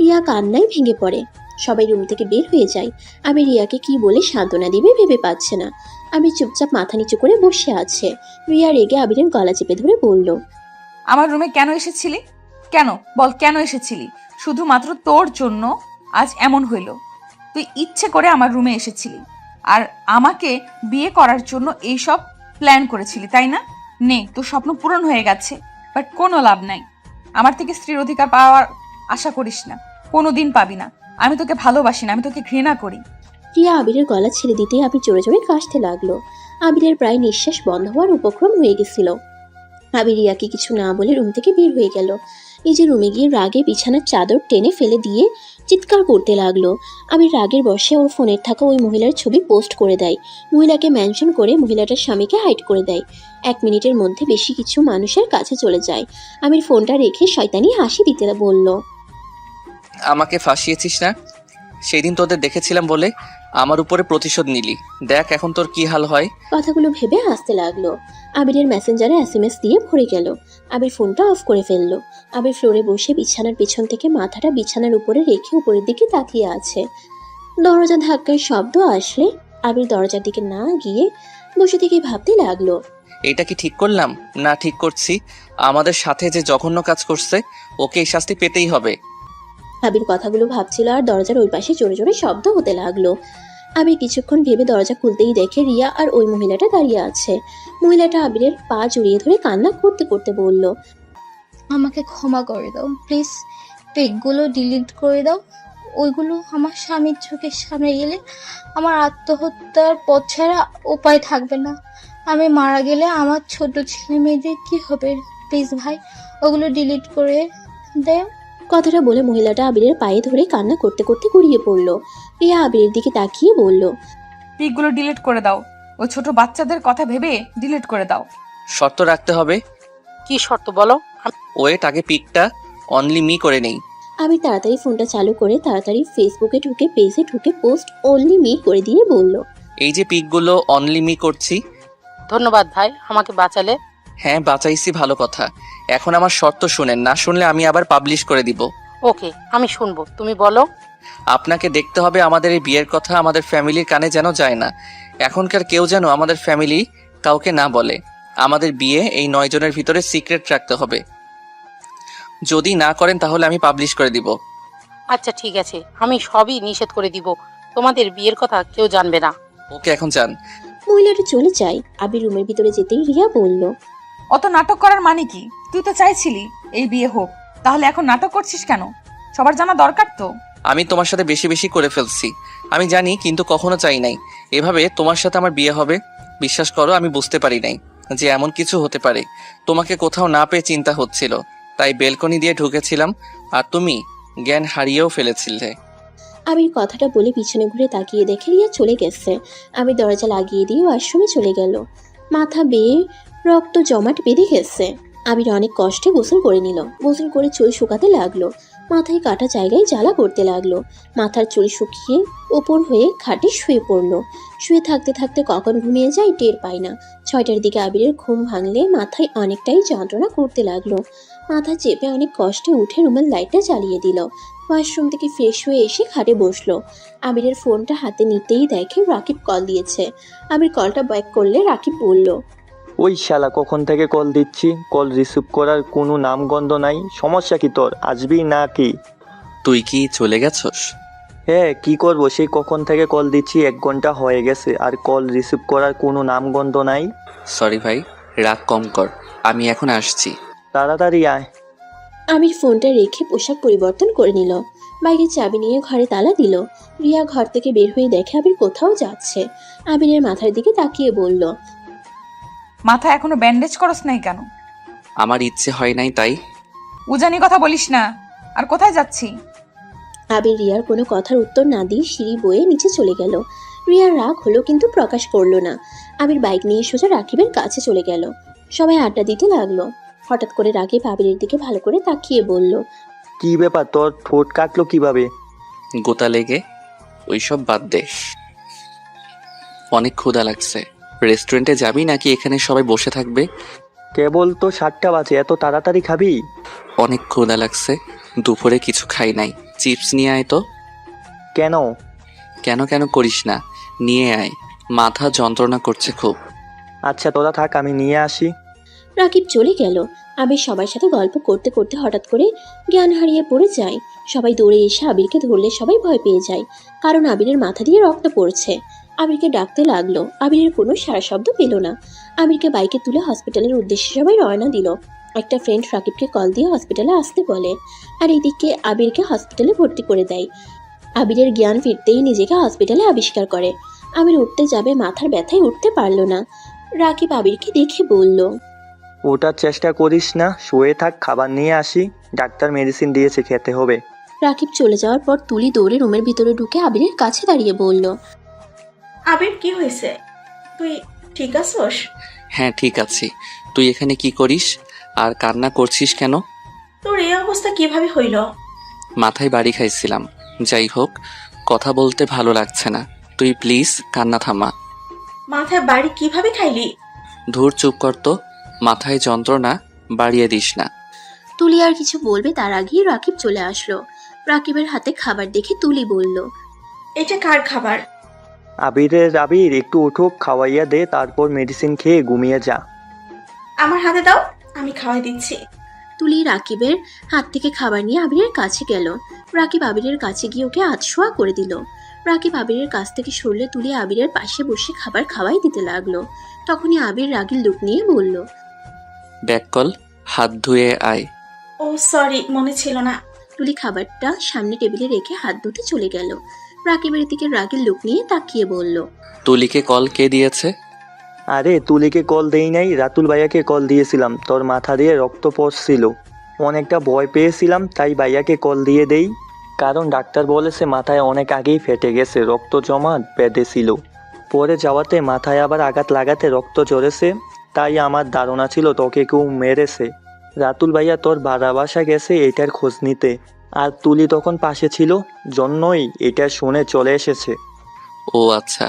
রিয়া কান্নায় ভেঙে পড়ে। সবাই রুম থেকে বের হয়ে যায়। আবির রিয়াকে কি বলে সান্ত্বনা দিবে ভেবে পাচ্ছে না। আবির চুপচাপ মাথা নিচু করে বসে আছে। রিয়া রেগে আবিরের গলা চেপে ধরে বলল। আমার রুমে কেন এসেছিলি? কেন বল, কেন এসেছিলি? শুধুমাত্র তোর জন্য আজ এমন হইল। তুই ইচ্ছে করে আমার রুমে এসেছিলি আর আমাকে বিয়ে করার জন্য এইসব প্ল্যান করেছিলি, তাই না? নে, তোর স্বপ্ন পূরণ হয়ে গেছে, বাট কোনো লাভ নাই। আমার থেকে স্ত্রীর অধিকার পাওয়ার আশা করিস না, কোনো দিন পাবি না। আমি তোকে ভালোবাসি না, আমি তোকে ঘৃণা করি। রিয়া আবিরের গলা ছেড়ে দিতেই আবির জোরে জোরে কাশতে লাগলো। আবিরের প্রায় নিঃশ্বাস বন্ধ হওয়ার উপক্রম হয়ে গেছিল। আবির রিয়াকে কিছু না বলে রুম থেকে বের হয়ে গেল। নিজের রুমে গিয়ে রাগে বিছানার চাদর টেনে ফেলে দিয়ে চিৎকার করতে লাগলো। আবির রাগের বশে ওর ফোনের থাকা ওই মহিলার ছবি পোস্ট করে দেয়। মহিলাকে মেনশন করে মহিলাটার স্বামীকে হাইড করে দেয়। 1 মিনিটের মধ্যে বেশি কিছু মানুষের কাছে চলে যায়। আবির ফোনটা রেখে শয়তানি হাসি দিতে বলল। আমাকে ফাঁসিয়েছিস না? সেদিন তোদের দেখেছিলাম বলে আমার উপরে প্রতিশোধ নিলি। দেখ এখন তোর কি হাল হয়। কথাগুলো ভেবে হাসতে লাগলো। আবিরের মেসেঞ্জারে SMS দিয়ে ভরে গেল। আবির ফোনটা অফ করে ফেললো। আবির ফ্লোরে বসে বিছানার পেছন থেকে মাথাটা বিছানার উপরে রেখে উপরের দিকে তাকিয়ে আছে। দরজা ধাক্কার শব্দ আসলে আবির দরজার দিকে না গিয়ে বসে থেকে ভাবতে লাগলো। এটা কি ঠিক করলাম না ঠিক করছি? আমাদের সাথে যে জঘন্য কাজ করছে ওকে এই শাস্তি পেতেই হবে। আবির কথাগুলো ভাবছিল আর দরজার ওই পাশে জোরে জোরে শব্দ হতে লাগলো। আবির কিছুক্ষণ ভেবে দরজা খুলতেই দেখে রিয়া আর ওই মহিলাটা দাঁড়িয়ে আছে। মহিলাটা আবিরের পা জড়িয়ে ধরে কান্না করতে করতে বলল। আমাকে ক্ষমা করে দাও প্লিজ, পেকগুলো ডিলিট করে দাও। ওইগুলো আমার স্বামীর চোখের সামনে গেলে আমার আত্মহত্যার পথ ছাড়া উপায় থাকবে না। আমি মারা গেলে আমার ছোট ছেলে মেয়েদের কি হবে? প্লিজ ভাই, ওগুলো ডিলিট করে দেও। কথাটা বলে মহিলাটা আবিরের পায়ে ধরে কান্না করতে করতে গড়িয়ে পড়ল। রিয়া আবিরের দিকে তাকিয়ে বলল। পিকগুলো ডিলিট করে দাও। ওই ছোট বাচ্চাদের কথা ভেবে ডিলিট করে দাও। শর্ত রাখতে হবে। কি শর্ত বলো? ওয়েট, আগে পিকটা অনলি মি করে নেই। আবির তাড়াতাড়ি ফোনটা চালু করে তাড়াতাড়ি ফেসবুকে ঢুকে পেজে ঢুকে পোস্ট অনলি মি করে দিয়ে বলল। এই যে পিকগুলো অনলি মি করছি। ধন্যবাদ ভাই, আমাকে বাঁচালে। হ্যাঁ বাঁচাইছি, ভালো কথা। এখন আমার শর্ত শুনেন, না শুনলে আমি আবার পাবলিশ করে দিব। ওকে, আমি শুনবো, তুমি বলো। আপনাকে দেখতে হবে আমাদের এই বিয়ের কথা আমাদের ফ্যামিলির কানে যেন যায় না। এখনকার কেউ যেন আমাদের ফ্যামিলি কাউকে না বলে। আমাদের বিয়ে এই 9 জনের ভিতরে সিক্রেট রাখতে হবে। যদি না করেন তাহলে আমি পাবলিশ করে দিব। আচ্ছা ঠিক আছে, আমি সবই নিষেধ করে দিব। তোমাদের বিয়ের কথা কেউ জানবে না। ওকে, এখন যান। মহিলাটা চলে যায়। আবির রুমের ভিতরে যেতেই রিয়া বলল। অত নাটক করার মানে কি? তুই তো চাইছিলি এই বিয়ে হোক, তাহলে এখন নাটক করছিস কেন? সবার জানা দরকার তো। আমি তোমার সাথে বেশি বেশি করে ফেলছি, আমি জানি, কিন্তু কখনো চাই নাই এভাবে তোমার সাথে আমার বিয়ে হবে। বিশ্বাস করো, আমি বুঝতে পারি নাই যে এমন কিছু হতে পারে। তোমাকে কোথাও না পেয়ে চিন্তা হচ্ছিল, তাই বেলকনি দিয়ে ঢুকেছিলাম আর তুমি জ্ঞান হারিয়েও ফেলেছিলে। আবির কথাটা বলে পিছনে ঘুরে তাকিয়ে দেখে রিয়া চলে গেছে। আবির দরজা লাগিয়ে দিয়ে ওয়াশরুমে চলে গেল। মাথা বেয়ে রক্ত জমাট বেঁধে গেছে। আবির অনেক কষ্টে গোসল করে নিল। গোসল করে চুল শুকাতে লাগলো। মাথায় কাটা জায়গায় জ্বালা করতে লাগলো। মাথার চুল শুকিয়ে ওপর হয়ে খাটে শুয়ে পড়লো। শুয়ে থাকতে থাকতে কখন ঘুমিয়ে যায় টের পায় না। 6টার দিকে আবিরের ঘুম ভাঙলে মাথায় অনেকটাই যন্ত্রণা করতে লাগলো। মাথা চেপে অনেক কষ্টে উঠে রুমের লাইটটা জ্বালিয়ে দিল। ওয়াশরুম থেকে ফ্রেশ হয়ে এসে খাটে বসলো। আবিরের ফোনটা হাতে নিতেই দেখে রাকিব কল দিয়েছে। আবির কলটা ব্যাক করলে রাকিব বলল। ওই শালা কখন থেকে কল দিচ্ছি, কল রিসিভ করার কোনো নামগন্ধ নাই। সমস্যা কি তোর? আসবি না কি? তুই কি চলে গেছস? হ্যাঁ, কি করবো, সেই কখন থেকে কল দিচ্ছি, 1 ঘন্টা হয়ে গেছে, আর কল রিসিভ করার কোনো নামগন্ধ নাই। সরি ভাই, রাগ কম কর, আমি এখন আসছি। তাড়াতাড়ি আয়। আবির ফোনটা রেখে পোশাক পরিবর্তন করে নিল। বাইকের চাবি নিয়ে ঘরে তালা দিল। রিয়া ঘর থেকে বের হয়ে দেখে আবির কোথাও যাচ্ছে। আবিরের মাথার দিকে তাকিয়ে বলল, মাথা এখনো ব্যান্ডেজ করস নাই কেন? আমার ইচ্ছে হয় নাই তাই। উজানি কথা বলিস না। আর কোথায় যাচ্ছি? আবির রিয়ার কোনো কথার উত্তর না দিয়ে সিঁড়ি বয়ে নিচে চলে গেল। রিয়ার রাগ হলো কিন্তু প্রকাশ করলো না। আবির বাইক নিয়ে সোজা রাকিবের কাছে চলে গেল। সবাই আড্ডা দিতে লাগলো। হঠাৎ করে রাকিব আবিরের দিকে ভালো করে তাকিয়ে বলল, কি ব্যাপার, তোর ঠোঁট কাটলো কিভাবে? গোতা লেগে। ওইসব বাদ দে। অনেক ক্ষুধা লাগছে। রেস্টুরেন্টে যাবি নাকি এখানে সবাই বসে থাকবে? কেবল তো 7টা বাজে, এত তাড়াতাড়ি খাবি? অনেক ক্ষুধা লাগছে। দুপুরে কিছু খাই নাই। চিপস নিয়ে আয় তো। কেন? কেন কেন করিস না, নিয়ে আয়। মাথা যন্ত্রণা করছে খুব। আচ্ছা তোরা থাক, আমি নিয়ে আসি। রাকিব চলে গেল। আবির সবার সাথে গল্প করতে করতে হঠাৎ করে জ্ঞান হারিয়ে পড়ে যায়। সবাই দৌড়ে এসে আবিরকে ধরলে সবাই ভয় পেয়ে যায়, কারণ আবিরের মাথা দিয়ে রক্ত পড়ছে। আবিরকে ডাকতে লাগলো, আবিরের কোনো সারা শব্দ পেল না। আবিরকে বাইকে তুলে হসপিটালের উদ্দেশ্যে সবাই রওনা দিল। একটা ফ্রেন্ড রাকিবকে কল দিয়ে হসপিটালে আসতে বলে, আর এদিকে আবিরকে হসপিটালে ভর্তি করে দেয়। আবিরের জ্ঞান ফিরতেই নিজেকে হসপিটালে আবিষ্কার করে। আবির উঠতে যাবে, মাথার ব্যথায় উঠতে পারল না। রাকিব আবিরকে দেখে বলল, ওটার চেষ্টা করিস না, শুয়ে থাক, খাবার নিয়ে আসি। ডাক্তার মেডিসিন দিয়েছে, খেতে হবে। রাকিব চলে যাওয়ার পর তুলি দৌড়ে রুমের ভিতরে ঢুকে আবিরের কাছে দাঁড়িয়ে বলল, আবির কি হয়েছে? তুই ঠিক আছোস? হ্যাঁ ঠিক আছি। তুই এখানে কি করিস আর কান্না করছিস কেন? তোর এই অবস্থা কিভাবে হইল? মাথায় বাড়ি খাইছিলাম। যাই হোক, কথা বলতে ভালো লাগছে না। তুই প্লিজ কান্না থামা। মাথায় বাড়ি কিভাবে খাইলি? ধুর চুপ কর তো। মাথায় যন্ত্রণা বাড়িয়ে দিস না। তুলি আর কিছু বলবে তার আগেই রাকিব চলে আসলো। রাকিবের হাতে খাবার দেখে তুলি বলল, এটা কার খাবার? আবির একটু উঠুক, খাওয়াইয়া দে, তারপর মেডিসিন খেয়ে ঘুমিয়ে যা। আমার হাতে দাও, আমি খাওয়াই দিচ্ছি। তুলি রাকিবের হাত থেকে খাবার নিয়ে আবিরের কাছে গেল। রাকিব আবিরের কাছে গিয়ে ওকে আধশোয়া করে দিল। রাকিব আবিরের কাছ থেকে সরলে তুলি আবিরের পাশে বসে খাবার খাওয়াই দিতে লাগলো। তখনই আবির রাগের লুক নিয়ে বলল, ব্যাক কল, হাত ধুয়ে আয়। ও সরি, মনে ছিল না। তুলি খাবারটা সামনে টেবিলে রেখে হাত ধুতে চলে গেল। রাকিবের দিকে রাগের লুক নিয়ে তাকিয়ে বলল, তুলিকে কল কে দিয়েছে? আরে তুলিকে কল দেই নাই, রাতুল ভাইয়াকে কল দিয়েছিলাম। তোর মাথা দিয়ে রক্ত পড়ছিল, অনেকটা ভয় পেয়েছিলাম, তাই ভাইয়াকে কল দিয়ে দেই। কারণ ডাক্তার বলেছে মাথায় অনেক আগেই ফেটে গেছে, রক্ত জমা বেঁধেছিল। পরে যাওয়াতে মাথায় আবার আঘাত লাগাতে রক্ত ঝরেছে, তাই আমার ধারণা ছিল তোকে কেউ মেরেছে। রাতুল ভাইয়া তোর ভাড়া বাসা গেছে এটার খোঁজ নিতে, আর তুলি তখন পাশে ছিল, জন্যই এটা শুনে চলে এসেছে। ও আচ্ছা।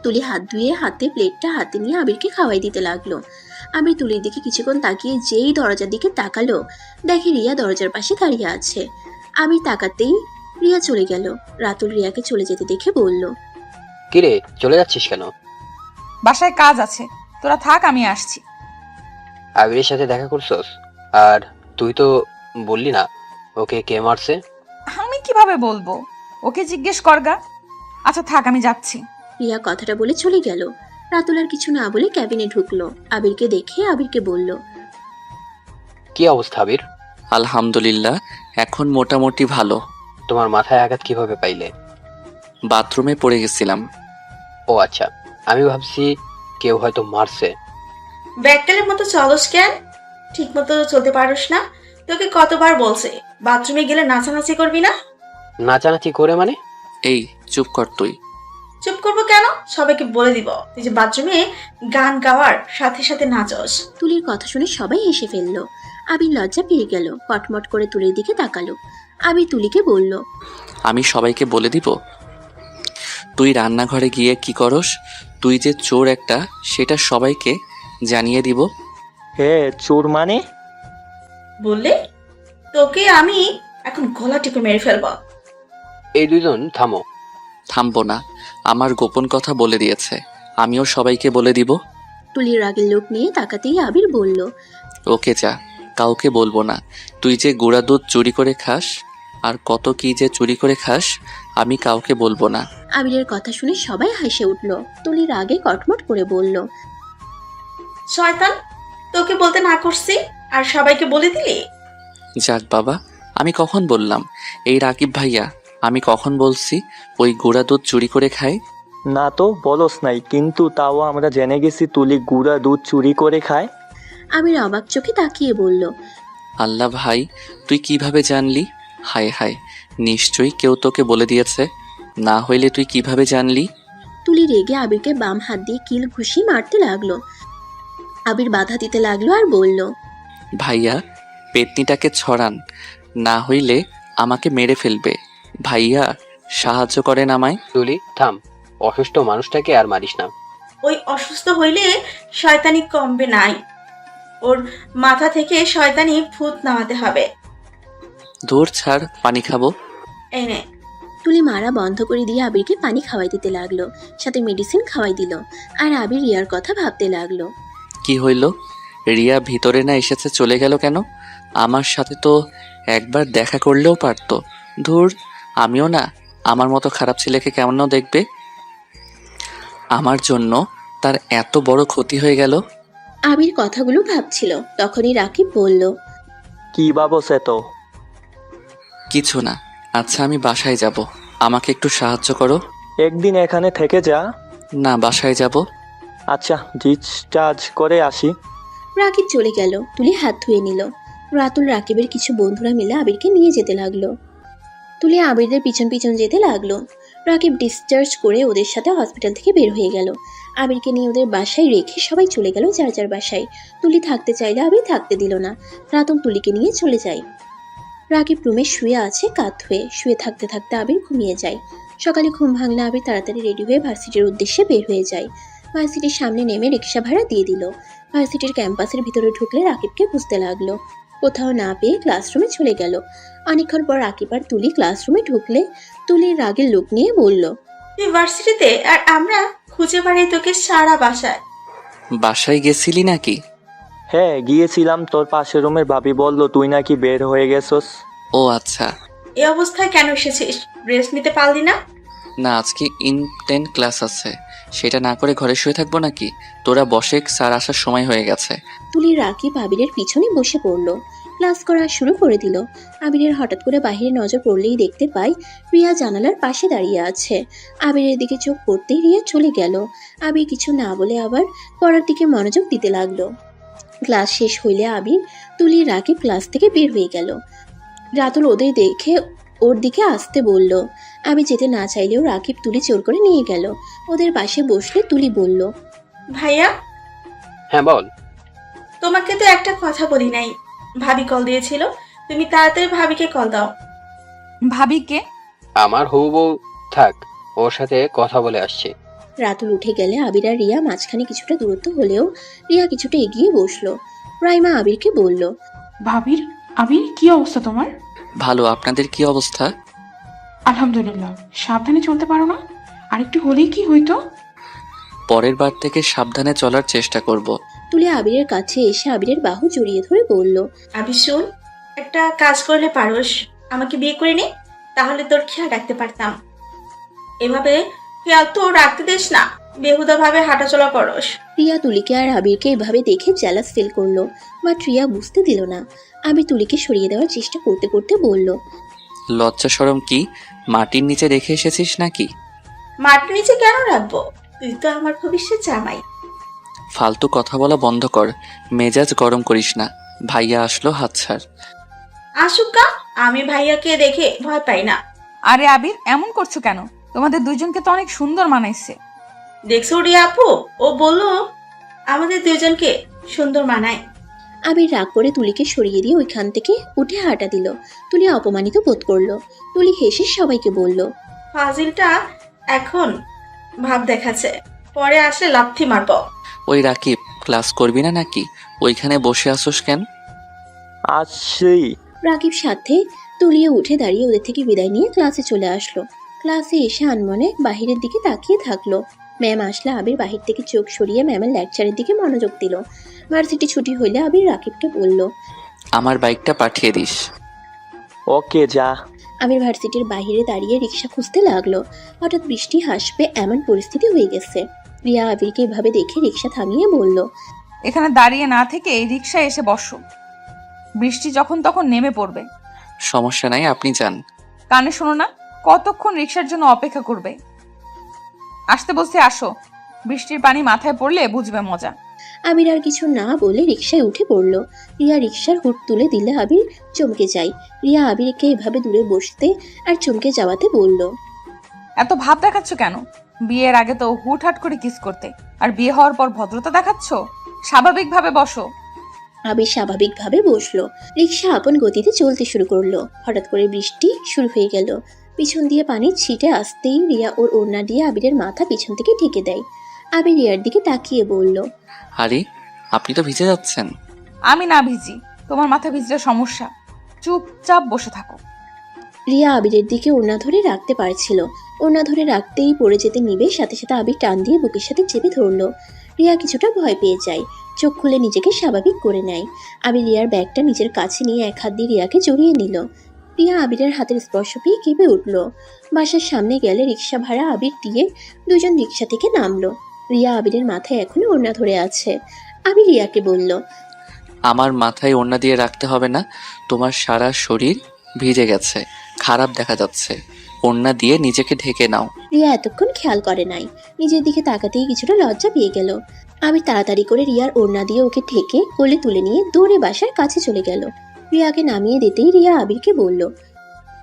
তুলি হাত ধুয়ে হাতে প্লেটটা হাতে নিয়ে আবিরকে খাওয়াই দিতে লাগলো। আবির তুলির দিকে কিছুক্ষণ তাকিয়ে যেই দরজার দিকে তাকালো, দেখে রিয়া দরজার পাশে দাঁড়িয়ে আছে। আবির তাকাতেই রিয়া চলে গেল। রাতুল রিয়াকে চলে যেতে দেখে বলল, কিরে, চলে যাচ্ছিস কেন? বাসায় কাজ আছে, তোরা থাক, আমি আসছি। আবিরের সাথে দেখা করছস? আর তুই তো বললি না ওকে কে মারছে? আমি কিভাবে বলবো? ওকে জিজ্ঞেস করগা। আচ্ছা থাক, আমি যাচ্ছি। রিয়া কথাটা বলে চলে গেল। রাতুল আর কিছু না বলে ক্যাবিনে ঢুকলো। আবিরকে দেখে আবিরকে বলল, কি অবস্থা আবির? আলহামদুলিল্লাহ, এখন মোটামুটি ভালো। তোমার মাথায় আঘাত কিভাবে পাইলে? বাথরুমে পড়ে গেছিলাম। ও আচ্ছা, আমি ভাবছি কেউ হয়তো মারছে। ব্যাককেলের মতো চলস কেন? ঠিক মতো চলতে পারোস না? তোকে কতবার বলছে বাথরুমে গেলে নাচানাচি করবি না? নাচানাচি করে মানে? এই চুপ কর তুই। চুপ করবো কেন? সবাইকে বলে দিব তুই যে বাথরুমে গান গাওয়ার সাথে সাথে নাচস। তুলির কথা শুনে সবাই হেসে ফেলল। আবির লজ্জা পেয়ে গেল, কটমট করে তুলির দিকে তাকালো। আবির তুলিকে বলল, আমি সবাইকে বলে দিব? তুই রান্নাঘরে গিয়ে কি করস? তুই যে চোর একটা, সেটা সবাইকে জানিয়ে দিব। হ্যাঁ, চোর মানে? বললে তোকে আমি এখন গলা টিপে মেরে ফেলবো। এই দুইজন থামো। থামবো না, আমার গোপন কথা বলে দিয়েছে, আমিও সবাইকে বলে দিব। তুলির রাগের লোক নিয়ে তাকাতেই আবির বলল, ওকে যা, কাউকে বলবো না। তুই যে গুঁড়া দুধ চুরি করে খাস আর কত কি যে চুরি করে খাস, আমি কাউকে বলবো না। আবিরের কথা শুনে সবাই হেসে উঠল। তুলি রাগে কটমট করে বলল, শয়তান, তোকে বলতে না করছি আর সবাইকে বলে দিলি। যাক বাবা, আমি কখন বললাম? এই রাকিব ভাইয়া, আমি কখন বলছি ওই গুঁড়া দুধ চুরি করে খায়? না তো বলস নাই, কিন্তু তাও আমরা জেনে গেছি তুলি গুঁড়া দুধ চুরি করে খায়। আবির অবাক চোখে তাকিয়ে বলল, আল্লাহ ভাই, তুই কিভাবে জানলি? হায় হায়, নিশ্চয়ই কেউ তোকে বলে দিয়েছে, না হইলে তুই কিভাবে জানলি? তুলি রেগে আবিরকে বাম হাত দিয়ে কিল ঘুষি মারতে লাগলো। আবির বাধা দিতে লাগলো আর বলল, ভাইয়া, পেতনিটাকে ছড়ান, না হইলে আমাকে মেরে ফেলবে। ভাইয়া, সাহায্য করেন আমায়। তুলি থাম, অসুস্থ মানুষটাকে আর মারিস না। ওই অসুস্থ হইলে শয়তানি কমবে নাই, ওর মাথা থেকে শয়তানি ভূত নামাতে হবে। দূর ছাড়, পানি খাবো। এই নে। তুলি মারা বন্ধ করে দিয়ে আবিরকে পানি খাওয়াই দিতে লাগলো, সাথে মেডিসিন খাওয়াই দিল। আর আবির রিয়ার কথা ভাবতে লাগলো। কি হইল? রিয়া ভিতরে না এসেছে, চলে গেল কেন? আমার সাথে তো একবার দেখা করলেও পারতো। ধুর, আমিও না আমার মতো খারাপ ছেলেকে কেমন দেখবে। আমার জন্য তার এত বড় ক্ষতি হয়ে গেল। আবির কথাগুলো ভাবছিল, তখনই রাকিব বলল, কি ভাবস এত? কিছু না। আচ্ছা, আমি বাসায় যাব, আমাকে একটু সাহায্য করো। একদিন এখানে থেকে যা। না, বাসায় যাব। আচ্ছা, ডিসচার্জ করে আসি। রাকিব চলে গেল। তুলি হাত ধুয়ে নিল। রাতুল রাকিবের কিছু বন্ধুরা মিলে আবিরকে নিয়ে যেতে লাগলো। তুলি আবিরদের পিছন পিছন যেতে লাগলো। রাকিব ডিসচার্জ করে ওদের সাথে হসপিটাল থেকে বের হয়ে গেল। আবিরকে নিয়ে ওদের বাসায় রেখে সবাই চলে গেল যার যার বাসায়। তুলি থাকতে চাইলে আবির থাকতে দিল না। রাতুল তুলিকে নিয়ে চলে যায়। রাকিব রুমে শুয়ে আছে কাত হয়ে। শুয়ে থাকতে থাকতে আবির ঘুমিয়ে যায়। সকালে ঘুম ভাঙলে আবির তাড়াতাড়ি রেডি হয়ে ভার্সিটির উদ্দেশ্যে বের হয়ে যায়। ভার্সিটির সামনে নেমে রিক্সা ভাড়া দিয়ে দিল। ভার্সিটির ক্যাম্পাসের ভিতরে ঢুকলে রাকিবকে খুঁজতে লাগলো। কোথাও না পেয়ে ক্লাসরুমে চলে গেল। অনেকক্ষণ পর রাকিব আর তুলি ক্লাসরুমে ঢুকলে তুলির রাগের লোক নিয়ে বলল, তুই ভার্সিটিতে আর আমরা খুঁজে বেড়াই তোকে সারা বাসায়। বাসায় গেছিলি নাকি? হ্যাঁ গিয়েছিলাম, তোর পাশের রুমের ভাবি বললো তুই নাকি বের হয়ে গেছস। ও আচ্ছা। এই অবস্থায় কেন এসেছিস? রেস্ট নিতে পারলি না? না, আজকে ইনটেন ক্লাস আছে, সেটা না করে ঘরে শুয়ে থাকবো নাকি? তোরা বসে, স্যার আসার সময় হয়ে গেছে। তুলি রাকিব আবিরের পিছনে বসে পড়লো। ক্লাস করা শুরু করে দিল। আবিরের হঠাৎ করে বাহিরে নজর পড়লেই দেখতে পাই রিয়া জানালার পাশে দাঁড়িয়ে আছে। আবিরের দিকে চোখ পড়তেই রিয়া চলে গেল। আবির কিছু না বলে আবার পড়ার দিকে মনোযোগ দিতে লাগলো। ক্লাস শেষ হইলে আবির, তুলি, রাকিব ক্লাস থেকে বের হয়ে গেল। রাতুল ওদের দেখে ওর দিকে আসতে বলল। আমি যেতে না চাইলেও রাকিব তুলি জোর করে নিয়ে গেল। ওদের পাশে বসলে তুলি বলল, ভাইয়া, হ্যাঁ বল। তোমাকে তো একটা কথা বলি নাই। ভাবি কল দিয়েছিল, তুমি তাড়াতাড়ি ভাবিকে কল দাও। ভাবিকে? আমার হবু বউ, থাক, ওর সাথে কথা বলে আসছি। রাতুল উঠে গেলে আবির আর রিয়া মাঝখানে কিছুটা দূরত্ব হলেও রিয়া কিছুটা এগিয়ে বসলো। রাইমা আবিরকে বলল, ভাবির, আবির কি অবস্থা তোমার? ভালো, আপনাদের কি অবস্থা? আলহামদুলিল্লাহ। সাবধানে চলতে পারো না? আরেকটু হলেই কি হইতো? পরের বার থেকে সাবধানে চলার চেষ্টা করব। তুলি আবিরের কাছে এসে আবিরের বাহু জড়িয়ে ধরে বলল, আবি শোন, একটা কাজ করলে পারোস, আমাকে বিয়ে করে নে, তাহলে তোর খেয়াল রাখতে পারতাম। এভাবে খেয়াল তো রাখতে দিস না, বেহুদা ভাবে হাঁটাচলা করস। রিয়া তুলিকে আর আবিরকে এভাবে দেখে জ্যালাস ফিল করলো, বাট রিয়া বুঝতে দিল না। আবির তুলিকে সরিয়ে দেওয়ার চেষ্টা করতে করতে বলল, লজ্জা শরম কি? মাটির নিচে রেখে এসেছিস নাকি? মাটির নিচে কেন রাখবো? তুই তো আমার ভবিষ্যৎ জামাই। ফালতু কথা বলা বন্ধ কর, মেজাজ গরম করিস না। ভাইয়া আসলো, হাত ছাড়। আসুকা, আমি ভাইয়াকে দেখে ভয় পাই না। আরে আবির, এমন করছো কেন? তোমাদের দুজনকে তো অনেক সুন্দর মানাইছে। দেখছো রিয়া আপু, ও বললো আমাদের দুজনকে সুন্দর মানায়। আবির রাগ করে তুলিকে সরিয়ে দিয়ে ওইখান থেকে উঠে হাঁটা দিল। তুলি অপমানিত বোধ করলো। তুলি হেসে সবাইকে বলল, ফাজিলটা এখন ভাব দেখাচ্ছে, পরে আসলে লাথি মারব। ওই রাকিব, ক্লাস করবি না নাকি? ওইখানে বসে আসোস কেন? আসছি। রাকিব সাথে তুলিয়ে উঠে দাঁড়িয়ে ওদের থেকে বিদায় নিয়ে ক্লাসে চলে আসলো। ক্লাসে এসে আনমনে বাহিরের দিকে তাকিয়ে থাকলো। ম্যাম আসলে আবির বাহির থেকে চোখ সরিয়ে ম্যামের লেকচারের দিকে মনোযোগ দিল। ভার্সিটি ছুটি হইলে আবির রাকিবকে বলল, আমার বাইকটা পাঠিয়ে দিস। ওকে যা। আবির ভার্সিটির বাইরে দাঁড়িয়ে রিক্সা খুঁজতে লাগলো। হঠাৎ বৃষ্টি হাসবে এমন পরিস্থিতি হয়ে গেছে। রিয়া আবিরকে এভাবে দেখে রিক্সা থামিয়ে বলল, এখানে দাঁড়িয়ে না থেকে এই রিক্সায় এসে বসো, বৃষ্টি যখন তখন নেমে পড়বে। সমস্যা নাই, আপনি যান। কানে শোনো না, কতক্ষণ রিক্সার জন্য অপেক্ষা করবে? আসতে বলছি আসো, বৃষ্টির পানি মাথায় পড়লে বুঝবে মজা। আবির আর কিছু না বলে রিকশায় উঠে পড়ল। রিয়া রিকশার হুড তুলে দিলে আবির চমকে যায়। রিয়া আবিরকে এভাবে দূরে বসতে আর চমকে যাওয়াতে বলল, এত ভাব দেখাচ্ছ কেন? বিয়ের আগে তো হুটহাট করে কিস করতে, আর বিয়ে হওয়ার পর ভদ্রতা দেখাচ্ছ। স্বাভাবিকভাবে বসো। আবির স্বাভাবিকভাবে বসলো। রিকশা আপন গতিতে চলতে শুরু করলো। হঠাৎ করে বৃষ্টি শুরু হয়ে গেল। পিছন দিয়ে পানির ছিটে আসতেই রিয়া ওর ওড়না দিয়ে আবিরের মাথা পিছন থেকে ঢেকে দেয়। আবির রিয়ার দিকে তাকিয়ে বলল, আরে আপনি তো ভিজে যাচ্ছেন। আমি না ভিজি, তোমার মাথা ভিজলে সমস্যা। চুপচাপ বসে থাকো। রিয়া আবিরের দিকে ওড়না ধরে রাখতে পারছিল। ওড়না ধরে রাখতেই পড়ে যেতে নিবে, সাথে সাথে আবির টান দিয়ে বুকের সাথে চেপে ধরলো। রিয়া কিছুটা ভয় পেয়ে যায়। চোখ খুলে নিজেকে স্বাভাবিক করে নেয়। আবির রিয়ার ব্যাগটা নিজের কাছে নিয়ে এক হাত দিয়ে রিয়াকে জড়িয়ে নিল। রিয়া আবিরের হাতের স্পর্শ পেয়ে কেঁপে উঠল। বাসার সামনে গেলে রিক্সা ভাড়া আবির দিয়ে দুজন রিক্সা থেকে নামলো। রিয়া আবিরের মাথায় এখনো ওড়না ধরে আছে। আবির রিয়াকে বলল, আমার মাথায় ওড়না দিয়ে রাখতে হবে না, তোমার সারা শরীর ভিজে গেছে, খারাপ দেখা যাচ্ছে, ওড়না দিয়ে নিজেকে ঢেকে নাও। রিয়া এতক্ষণ খেয়াল করে নাই। নিজের দিকে তাকাতেই কিছুটা লজ্জা পেয়ে গেল। আবির তাড়াতাড়ি করে রিয়ার ওড়না দিয়ে ওকে ঢেকে কোলে তুলে নিয়ে দৌড়ে বাসার কাছে চলে গেল। রিয়াকে নামিয়ে দিতেই রিয়া আবিরকে বলল,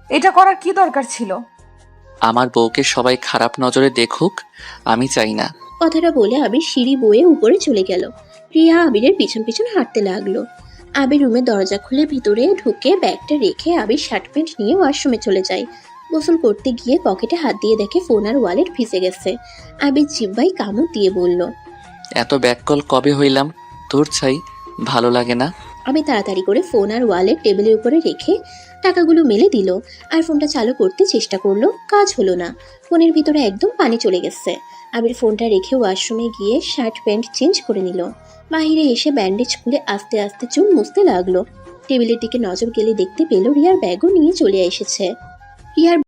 এটা করার কি দরকার ছিল? আমার বউকে সবাই খারাপ নজরে দেখুক, আমি চাই না। কথাটা বলে আবির সিঁড়ি বয়ে উপরে চলে গেল। রিয়া আবিরের পিছন পিছন হাঁটতে লাগলো। আবির রুমের দরজা খুলে ভিতরে ঢুকে ব্যাগটা রেখে আবির শার্ট প্যান্ট নিয়ে ওয়াশরুমে চলে যায়। গোসল করতে গিয়ে পকেটে হাত দিয়ে দেখে ফোন আর ওয়ালেট ভিজে গেছে। আবির জিব্বাই কামড় দিয়ে বলল, এত ব্যাককল কবে হইলাম, তোর চাই, ভালো লাগে না। আমি তাড়াতাড়ি করে ফোন আর ওয়ালেট টেবিলের উপরে রেখে টাকাগুলো মেলে দিল আর ফোনটা চালু করতে চেষ্টা করলো, কাজ হলো না। ফোনের ভিতরে একদম পানি চলে গেছে। আবির ফোনটা রেখে ওয়াশরুমে গিয়ে শার্ট প্যান্ট চেঞ্জ করে নিল। বাহিরে এসে ব্যান্ডেজ খুলে আস্তে আস্তে চুল মুছতে লাগলো। টেবিলের দিকে নজর গেলে দেখতে পেল রিয়ার ব্যাগও নিয়ে চলে এসেছে। রিয়ার